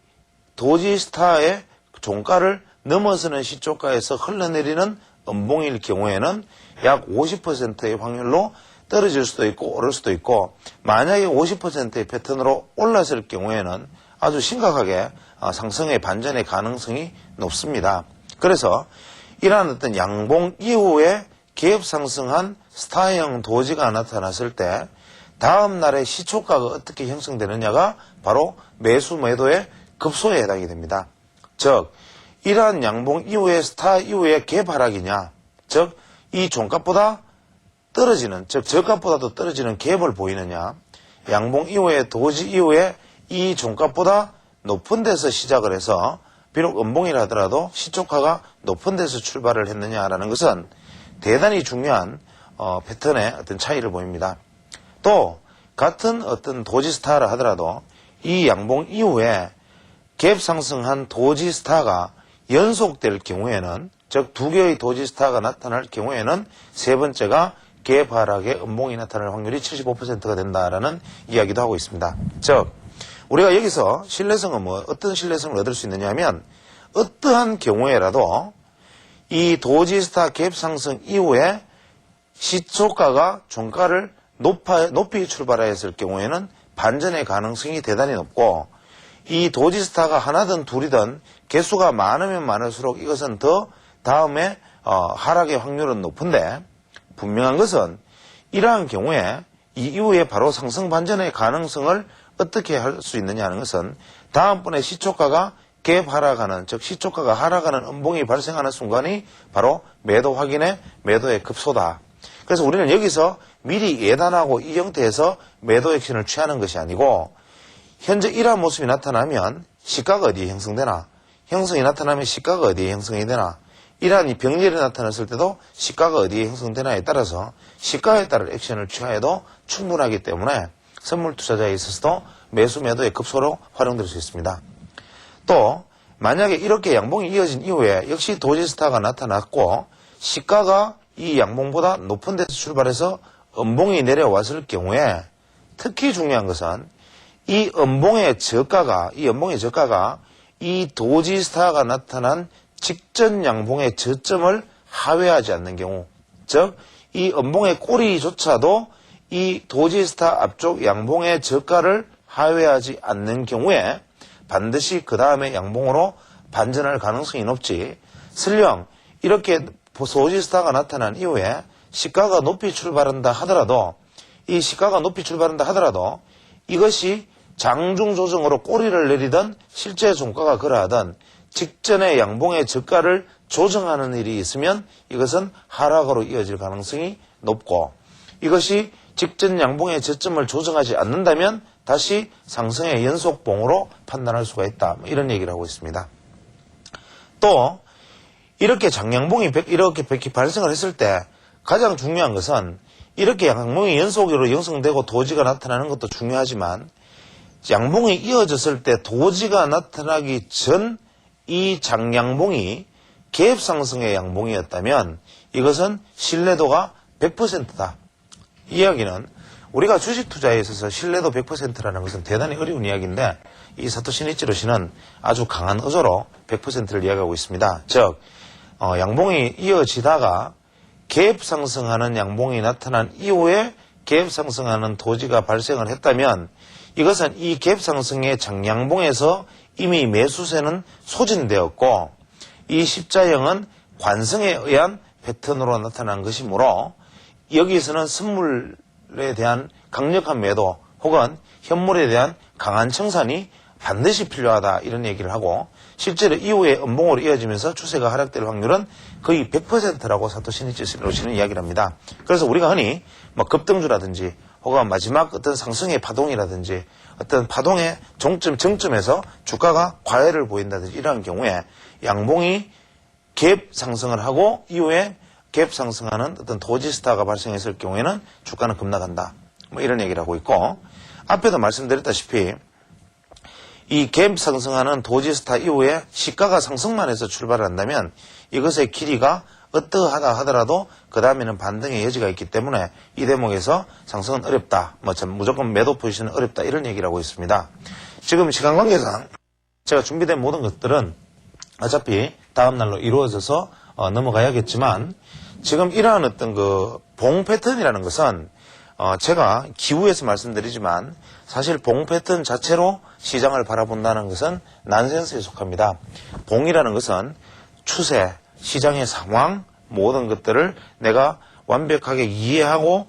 도지 스타의 종가를 넘어서는 시초가에서 흘러내리는 음봉일 경우에는 약 50%의 확률로 떨어질 수도 있고 오를 수도 있고 만약에 50%의 패턴으로 올랐을 경우에는 아주 심각하게 상승의 반전의 가능성이 높습니다. 그래서 이러한 어떤 양봉 이후에 갭 상승한 스타형 도지가 나타났을 때 다음 날의 시초가가 어떻게 형성되느냐가 바로 매수 매도의 급소에 해당이 됩니다. 즉 이러한 양봉 이후에 스타 이후에 갭 하락이냐, 즉 이 종가보다 떨어지는, 즉 저가보다도 떨어지는 갭을 보이느냐, 양봉 이후에 도지 이후에 이 종가보다 높은 데서 시작을 해서 비록 음봉이라 하더라도 시초가가 높은 데서 출발을 했느냐라는 것은 대단히 중요한 패턴의 어떤 차이를 보입니다. 또 같은 어떤 도지 스타라 하더라도 이 양봉 이후에 갭 상승한 도지 스타가 연속될 경우에는, 즉 2개의 도지 스타가 나타날 경우에는 세 번째가 갭 하락의 음봉이 나타날 확률이 75%가 된다라는 이야기도 하고 있습니다. 즉 우리가 여기서 신뢰성은 어떤 신뢰성을 얻을 수 있느냐 하면 어떠한 경우에라도 이 도지 스타 갭 상승 이후에 시초가가 종가를 높이 출발하였을 경우에는 반전의 가능성이 대단히 높고 이 도지 스타가 하나든 둘이든 개수가 많으면 많을수록 이것은 더 다음에 하락의 확률은 높은데 분명한 것은 이러한 경우에 이 이후에 바로 상승 반전의 가능성을 어떻게 할 수 있느냐 하는 것은 다음번에 시초가가 갭 하락하는, 즉 시초가가 하락하는 음봉이 발생하는 순간이 바로 매도 확인의 매도의 급소다. 그래서 우리는 여기서 미리 예단하고 이 형태에서 매도 액션을 취하는 것이 아니고 현재 이러한 모습이 나타나면 시가가 어디에 형성되나, 형성이 나타나면 시가가 어디에 형성이 되나, 이러한 이 병렬이 나타났을 때도 시가가 어디에 형성되나에 따라서 시가에 따른 액션을 취하여도 충분하기 때문에 선물 투자자에 있어서도 매수 매도의 급소로 활용될 수 있습니다. 또 만약에 이렇게 양봉이 이어진 이후에 역시 도지 스타가 나타났고 시가가 이 양봉보다 높은 데서 출발해서 음봉이 내려왔을 경우에 특히 중요한 것은 이 음봉의 저가가 이 도지 스타가 나타난 직전 양봉의 저점을 하회하지 않는 경우, 즉 이 음봉의 꼬리조차도 이 도지 스타 앞쪽 양봉의 저가를 하회하지 않는 경우에 반드시 그 다음에 양봉으로 반전할 가능성이 높지, 설령 이렇게 도지 스타가 나타난 이후에 시가가 높이 출발한다 하더라도 이 시가가 높이 출발한다 하더라도 이것이 장중 조정으로 꼬리를 내리던 실제 종가가 그러하던 직전의 양봉의 저가를 조정하는 일이 있으면 이것은 하락으로 이어질 가능성이 높고 이것이 직전 양봉의 저점을 조정하지 않는다면 다시 상승의 연속봉으로 판단할 수가 있다. 이런 얘기를 하고 있습니다. 또 이렇게 장양봉이 이렇게 발생을 했을 때 가장 중요한 것은 이렇게 양봉이 연속으로 형성되고 도지가 나타나는 것도 중요하지만 양봉이 이어졌을 때 도지가 나타나기 전 이 장양봉이 갭상승의 양봉이었다면 이것은 신뢰도가 100%다. 이 이야기는 우리가 주식 투자에 있어서 신뢰도 100%라는 것은 대단히 어려운 이야기인데 이 사토시 니치로 씨는 아주 강한 의조로 100%를 이야기하고 있습니다. 즉 양봉이 이어지다가 갭 상승하는 양봉이 나타난 이후에 갭 상승하는 도지가 발생을 했다면 이것은 이 갭 상승의 장양봉에서 이미 매수세는 소진되었고 이 십자형은 관성에 의한 패턴으로 나타난 것이므로 여기서는 선물에 대한 강력한 매도 혹은 현물에 대한 강한 청산이 반드시 필요하다 이런 얘기를 하고 실제로 이후에 음봉으로 이어지면서 추세가 하락될 확률은 거의 100%라고 사토시 니치로 씨는 이야기를 합니다. 그래서 우리가 흔히 뭐 급등주라든지 혹은 마지막 어떤 상승의 파동이라든지 어떤 파동의 정점에서 주가가 과열을 보인다든지 이러한 경우에 양봉이 갭 상승을 하고 이후에 갭 상승하는 어떤 도지스타가 발생했을 경우에는 주가는 급락한다. 뭐 이런 얘기를 하고 있고 앞에도 말씀드렸다시피 이 갭 상승하는 도지스타 이후에 시가가 상승만 해서 출발을 한다면 이것의 길이가 어떠하다 하더라도 그 다음에는 반등의 여지가 있기 때문에 이 대목에서 상승은 어렵다. 무조건 매도 포지션은 어렵다. 이런 얘기를 하고 있습니다. 지금 시간 관계상 제가 준비된 모든 것들은 어차피 다음 날로 이루어져서 넘어가야겠지만 지금 이러한 어떤 그 봉 패턴이라는 것은 제가 기후에서 말씀드리지만 사실 봉 패턴 자체로 시장을 바라본다는 것은 난센스에 속합니다. 봉이라는 것은 추세, 시장의 상황, 모든 것들을 내가 완벽하게 이해하고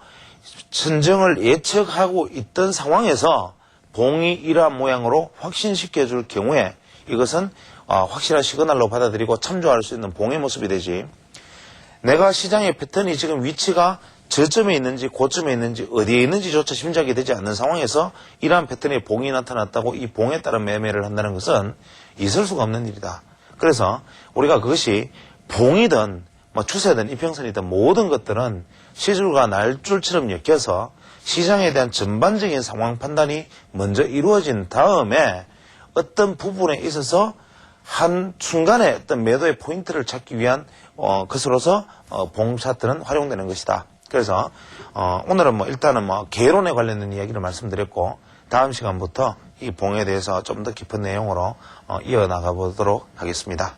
선정을 예측하고 있던 상황에서 봉이 이러한 모양으로 확신시켜줄 경우에 이것은 확실한 시그널로 받아들이고 참조할 수 있는 봉의 모습이 되지 내가 시장의 패턴이 지금 위치가 저점에 있는지 고점에 있는지 어디에 있는지조차 짐작이 되지 않는 상황에서 이러한 패턴의 봉이 나타났다고 이 봉에 따른 매매를 한다는 것은 있을 수가 없는 일이다. 그래서 우리가 그것이 봉이든 추세든 이평선이든 모든 것들은 시줄과 날줄처럼 엮여서 시장에 대한 전반적인 상황 판단이 먼저 이루어진 다음에 어떤 부분에 있어서 한 순간에 어떤 매도의 포인트를 찾기 위한 것으로서 봉 차트는 활용되는 것이다. 그래서 오늘은 일단은 개론에 관련된 이야기를 말씀드렸고 다음 시간부터 이 봉에 대해서 좀 더 깊은 내용으로 이어나가 보도록 하겠습니다.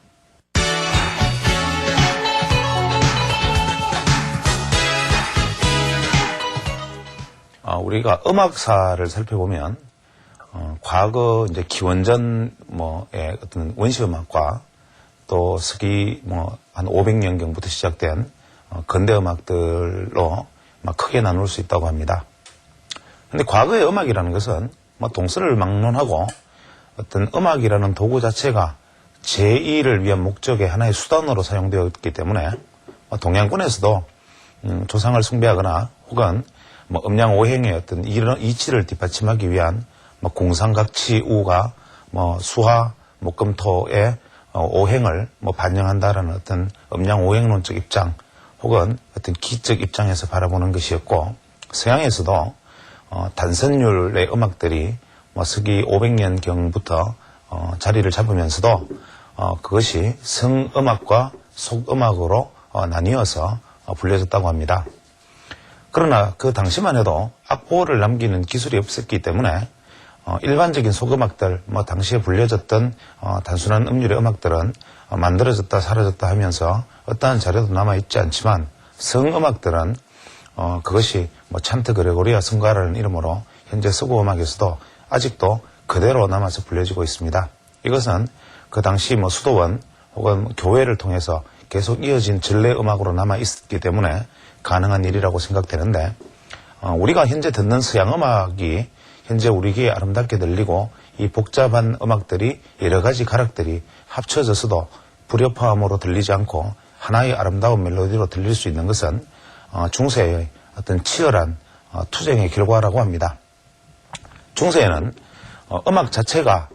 우리가 음악사를 살펴보면 과거 이제 기원전의 어떤 원시음악과 또 서기 한 500년경부터 시작된 근대 음악들로 크게 나눌 수 있다고 합니다. 근데 과거의 음악이라는 것은 동서를 막론하고 어떤 음악이라는 도구 자체가 제2를 위한 목적의 하나의 수단으로 사용되었기 때문에 동양권에서도 조상을 숭배하거나 혹은 음양 오행의 어떤 이런 이치를 뒷받침하기 위한 공상각치 우가 수화 목금토의 오행을 반영한다라는 어떤 음양 오행론적 입장 혹은 어떤 기적 입장에서 바라보는 것이었고 서양에서도 단선율의 음악들이 서기 500년경부터 자리를 잡으면서도 그것이 성음악과 속음악으로 나뉘어서 불려졌다고 합니다. 그러나 그 당시만 해도 악보를 남기는 기술이 없었기 때문에 일반적인 속음악들, 당시에 불려졌던 단순한 음률의 음악들은 만들어졌다 사라졌다 하면서 어떠한 자료도 남아있지 않지만 성음악들은 그것이 찬트 그레고리아 성가라는 이름으로 현재 서구 음악에서도 아직도 그대로 남아서 불려지고 있습니다. 이것은 그 당시 수도원 혹은 교회를 통해서 계속 이어진 전래 음악으로 남아 있었기 때문에 가능한 일이라고 생각되는데 우리가 현재 듣는 서양 음악이 현재 우리 귀에 아름답게 들리고 이 복잡한 음악들이 여러 가지 가락들이 합쳐져서도 불협화음으로 들리지 않고 하나의 아름다운 멜로디로 들릴 수 있는 것은 중세의 어떤 치열한 투쟁의 결과라고 합니다. 중세에는 음악 자체가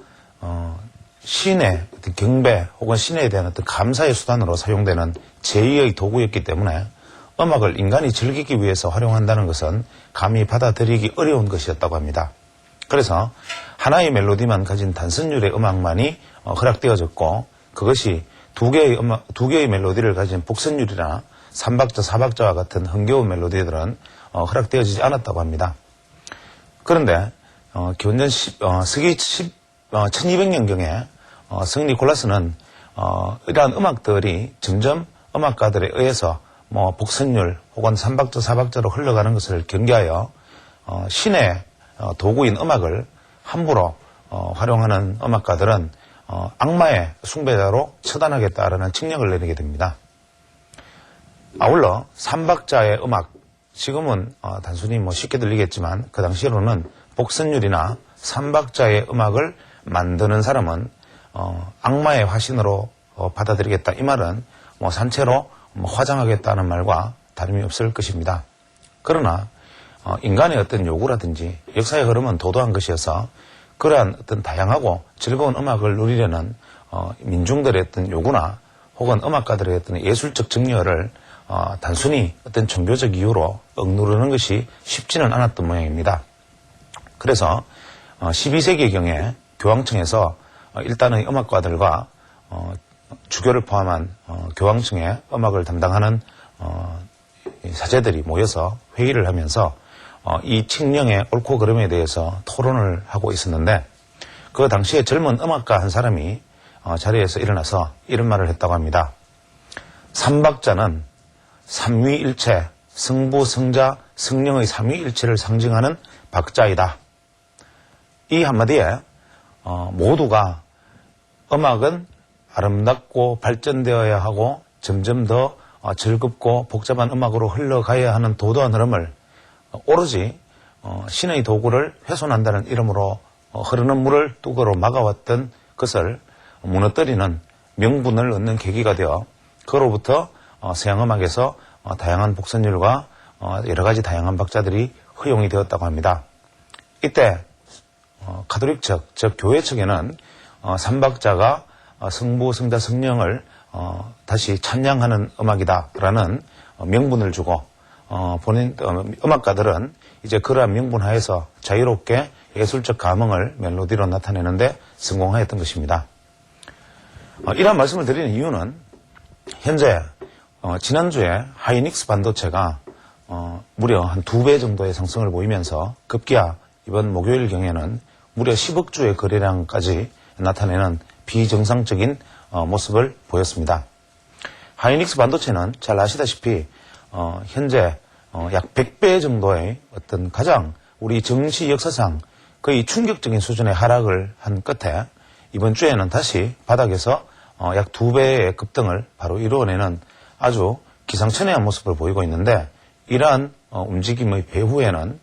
신의 어떤 경배 혹은 신에 대한 어떤 감사의 수단으로 사용되는 제2의 도구였기 때문에 음악을 인간이 즐기기 위해서 활용한다는 것은 감히 받아들이기 어려운 것이었다고 합니다. 그래서 하나의 멜로디만 가진 단선율의 음악만이 허락되어졌고 그것이 두 개의 멜로디를 가진 복선율이나 3박자, 4박자와 같은 흥겨운 멜로디들은 허락되어지지 않았다고 합니다. 그런데 기원전 서기 1200년경에 성리 콜라스는 이러한 음악들이 점점 음악가들에 의해서 복선율 혹은 3박자, 4박자로 흘러가는 것을 경계하여 신의 도구인 음악을 함부로 활용하는 음악가들은 악마의 숭배자로 처단하겠다라는 칙령을 내리게 됩니다. 아울러 3박자의 음악, 지금은 단순히 쉽게 들리겠지만 그 당시로는 복선율이나 3박자의 음악을 만드는 사람은 악마의 화신으로 받아들이겠다. 이 말은 산채로 화장하겠다는 말과 다름이 없을 것입니다. 그러나 인간의 어떤 요구라든지 역사의 흐름은 도도한 것이어서 그러한 어떤 다양하고 즐거운 음악을 누리려는 민중들의 어떤 요구나 혹은 음악가들의 어떤 예술적 정열을 단순히 어떤 종교적 이유로 억누르는 것이 쉽지는 않았던 모양입니다. 그래서 12세기경에 교황청에서 일단의 음악가들과 주교를 포함한 교황청의 음악을 담당하는 사제들이 모여서 회의를 하면서 이 칙령의 옳고 그름에 대해서 토론을 하고 있었는데 그 당시에 젊은 음악가 한 사람이 자리에서 일어나서 이런 말을 했다고 합니다. 3박자는 삼위일체, 성부, 성자, 성령의 삼위일체를 상징하는 박자이다. 이 한마디에 모두가 음악은 아름답고 발전되어야 하고 점점 더 즐겁고 복잡한 음악으로 흘러가야 하는 도도한 흐름을 오로지 신의 도구를 훼손한다는 이름으로 흐르는 물을 뚜거로 막아왔던 것을 무너뜨리는 명분을 얻는 계기가 되어 그로부터 서양음악에서 다양한 복선율과 여러 가지 다양한 박자들이 허용이 되었다고 합니다. 이때 가톨릭 측, 즉 교회 측에는 3박자가 성부, 성자, 성령을 다시 찬양하는 음악이다라는 명분을 주고 본인 음악가들은 이제 그러한 명분 하에서 자유롭게 예술적 감흥을 멜로디로 나타내는데 성공하였던 것입니다. 이러한 말씀을 드리는 이유는 현재 지난주에 하이닉스 반도체가 무려 한 2배 정도의 상승을 보이면서 급기야 이번 목요일경에는 무려 10억 주의 거래량까지 나타내는 비정상적인 모습을 보였습니다. 하이닉스 반도체는 잘 아시다시피 현재 약 100배 정도의 어떤 가장 우리 정치 역사상 거의 충격적인 수준의 하락을 한 끝에 이번 주에는 다시 바닥에서 약 2배의 급등을 바로 이루어내는 아주 기상천외한 모습을 보이고 있는데 이러한 움직임의 배후에는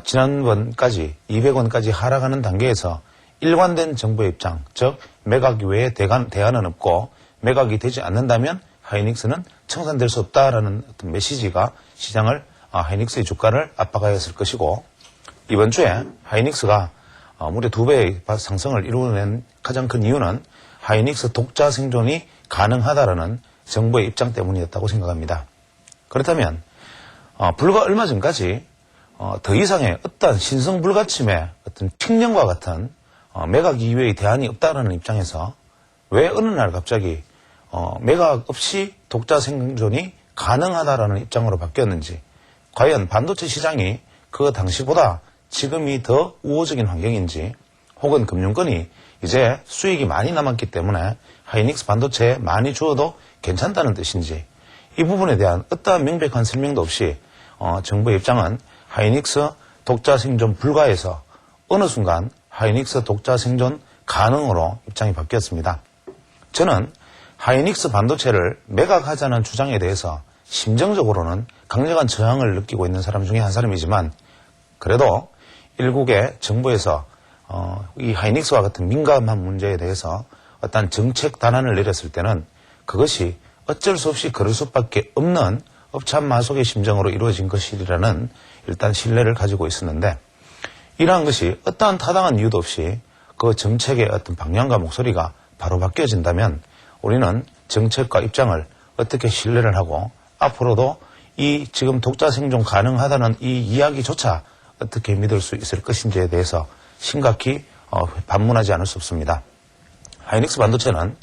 지난번까지 200원까지 하락하는 단계에서 일관된 정부의 입장, 즉 매각 이외에 대안은 없고 매각이 되지 않는다면 하이닉스는 청산될 수 없다라는 어떤 메시지가 시장을 하이닉스의 주가를 압박하였을 것이고 이번 주에 하이닉스가 무려 2배의 상승을 이루어낸 가장 큰 이유는 하이닉스 독자 생존이 가능하다라는 정부의 입장 때문이었다고 생각합니다. 그렇다면 불과 얼마 전까지 더 이상의 어떤 신성불가침의 어떤 칙령과 같은 매각 이외의 대안이 없다라는 입장에서 왜 어느 날 갑자기 매각 없이 독자 생존이 가능하다라는 입장으로 바뀌었는지 과연 반도체 시장이 그 당시보다 지금이 더 우호적인 환경인지 혹은 금융권이 이제 수익이 많이 남았기 때문에 하이닉스 반도체에 많이 주어도 괜찮다는 뜻인지 이 부분에 대한 어떠한 명백한 설명도 없이 정부의 입장은 하이닉스 독자 생존 불가에서 어느 순간 하이닉스 독자 생존 가능으로 입장이 바뀌었습니다. 저는 하이닉스 반도체를 매각하자는 주장에 대해서 심정적으로는 강력한 저항을 느끼고 있는 사람 중에 한 사람이지만 그래도 일국의 정부에서 이 하이닉스와 같은 민감한 문제에 대해서 어떤 정책 단안을 내렸을 때는 그것이 어쩔 수 없이 그럴 수밖에 없는 업참마속의 심정으로 이루어진 것이라는 일단 신뢰를 가지고 있었는데 이러한 것이 어떠한 타당한 이유도 없이 그 정책의 어떤 방향과 목소리가 바로 바뀌어진다면 우리는 정책과 입장을 어떻게 신뢰를 하고 앞으로도 이 지금 독자 생존 가능하다는 이 이야기조차 어떻게 믿을 수 있을 것인지에 대해서 심각히 반문하지 않을 수 없습니다. 하이닉스 반도체는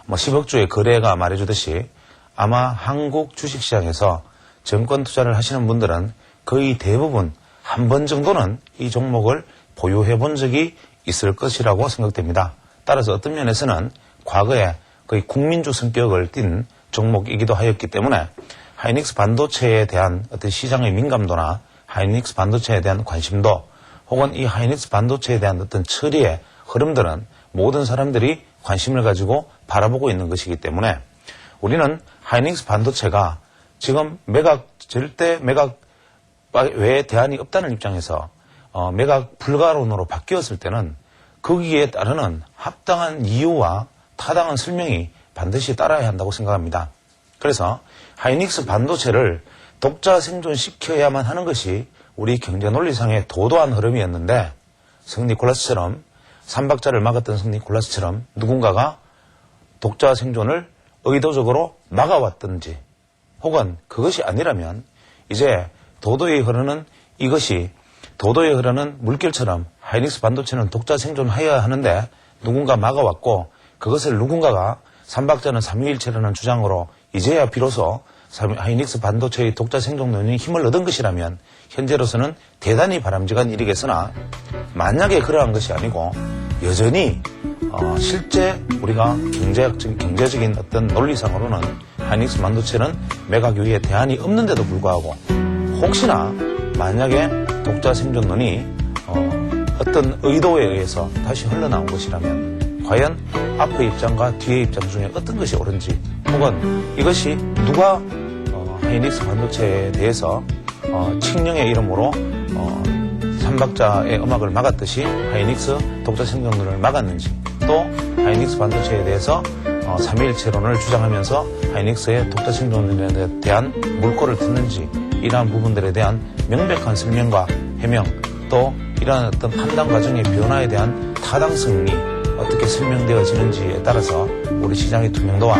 10억 주의 거래가 말해주듯이 아마 한국 주식시장에서 정권 투자를 하시는 분들은 거의 대부분 한 번 정도는 이 종목을 보유해 본 적이 있을 것이라고 생각됩니다. 따라서 어떤 면에서는 과거에 거의 국민주 성격을 띤 종목이기도 하였기 때문에 하이닉스 반도체에 대한 어떤 시장의 민감도나 하이닉스 반도체에 대한 관심도 혹은 이 하이닉스 반도체에 대한 어떤 처리의 흐름들은 모든 사람들이 관심을 가지고 바라보고 있는 것이기 때문에 우리는 하이닉스 반도체가 지금 절대 매각 외에 대안이 없다는 입장에서 매각 불가론으로 바뀌었을 때는 거기에 따르는 합당한 이유와 타당한 설명이 반드시 따라야 한다고 생각합니다. 그래서 하이닉스 반도체를 독자 생존시켜야만 하는 것이 우리 경제 논리상의 도도한 흐름이었는데 성니콜라스처럼 삼박자를 막았던 성니콜라스처럼 누군가가 독자 생존을 의도적으로 막아왔든지 혹은 그것이 아니라면 이제 도도히 흐르는 물결처럼 하이닉스 반도체는 독자 생존해야 하는데 누군가 막아왔고 그것을 누군가가 삼박자는 삼위일체라는 주장으로 이제야 비로소 하이닉스 반도체의 독자 생존론이 힘을 얻은 것이라면 현재로서는 대단히 바람직한 일이겠으나 만약에 그러한 것이 아니고 여전히 실제 우리가 경제적인 어떤 논리상으로는 하이닉스 반도체는 매각 이후에 대안이 없는데도 불구하고 혹시나 만약에 독자 생존론이 어떤 의도에 의해서 다시 흘러나온 것이라면 과연 앞의 입장과 뒤의 입장 중에 어떤 것이 옳은지 혹은 이것이 누가 하이닉스 반도체에 대해서 칙령의 이름으로 삼박자의 음악을 막았듯이 하이닉스 독자 생존론을 막았는지 또 하이닉스 반도체에 대해서 삼위일체론을 주장하면서 하이닉스의 독자 생존론에 대한 물꼬를 텄는지 이러한 부분들에 대한 명백한 설명과 해명 또 이러한 어떤 판단 과정의 변화에 대한 타당성이 어떻게 설명되어지는지에 따라서 우리 시장의 투명도와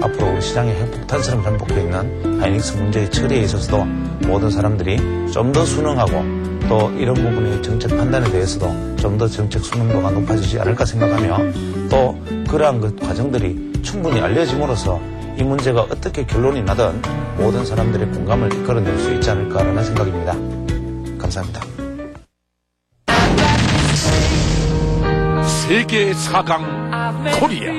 앞으로 우리 시장의 핵폭탄처럼 전복해 있는 하이닉스 문제의 처리에 있어서도 모든 사람들이 좀 더 순응하고 또 이런 부분의 정책 판단에 대해서도 좀 더 정책 수능도가 높아지지 않을까 생각하며 또 그러한 그 과정들이 충분히 알려짐으로써 이 문제가 어떻게 결론이 나든 모든 사람들의 공감을 이끌어낼 수 있지 않을까라는 생각입니다. 감사합니다. 세계 4강 코리아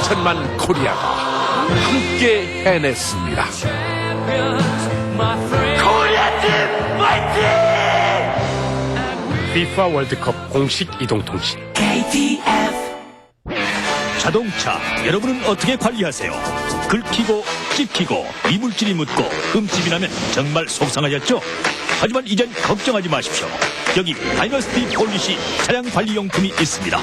천만 코리아가 함께 해냈습니다. 코리아팀 파이팅! FIFA 월드컵 공식 이동통신 KTF 자동차 여러분은 어떻게 관리하세요? 긁히고 찝히고 이물질이 묻고 흠집이 나면 정말 속상하셨죠? 하지만 이젠 걱정하지 마십시오. 여기 다이너스티 폴리시 차량 관리용품이 있습니다.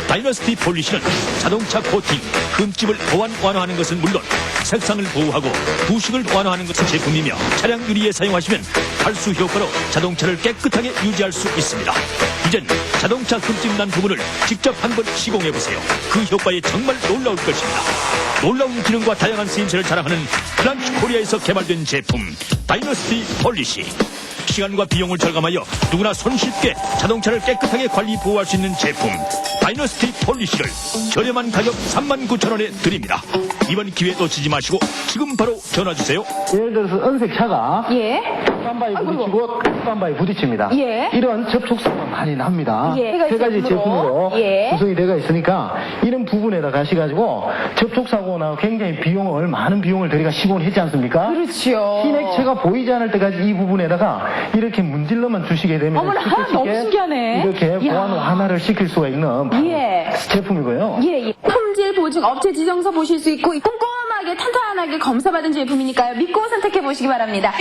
다이너스티 폴리시는 자동차 코팅, 흠집을 보완 완화하는 것은 물론 색상을 보호하고 부식을 완화하는 것은 제품이며 차량 유리에 사용하시면 탈수 효과로 자동차를 깨끗하게 유지할 수 있습니다. 이젠 자동차 흠집 난 부분을 직접 한번 시공해보세요. 그 효과에 정말 놀라울 것입니다. 놀라운 기능과 다양한 쓰임새를 자랑하는 클런치 코리아에서 개발된 제품 다이너스티 폴리시. 시간과 비용을 절감하여 누구나 손쉽게 자동차를 깨끗하게 관리 보호할 수 있는 제품 다이너스티 폴리시를 저렴한 가격 39,000원에 드립니다. 이번 기회 놓치지 마시고 지금 바로 전화주세요. 예를 들어서 은색 차가 예. 딴바에 부딪히고 딴바에 부딪힙니다. 예. 이런 접촉사고가 많이 납니다. 예. 세 가지 제품으로 예. 구성이 되어 있으니까 이런 부분에다 가셔가지고 접촉사고나 굉장히 많은 비용을 들이가 시공을 했지 않습니까? 그렇죠. 흰액체가 보이지 않을 때까지 이 부분에다가 이렇게 문질러만 주시게 되면 어머나, 너무 신기하네. 이렇게 이야. 보완 완화를 시킬 수가 있는 예. 제품이고요. 예. 품질 보증 업체 지정서 보실 수 있고 꼼꼼하게 탄탄하게 검사받은 제품이니까요. 믿고 선택해 보시기 바랍니다.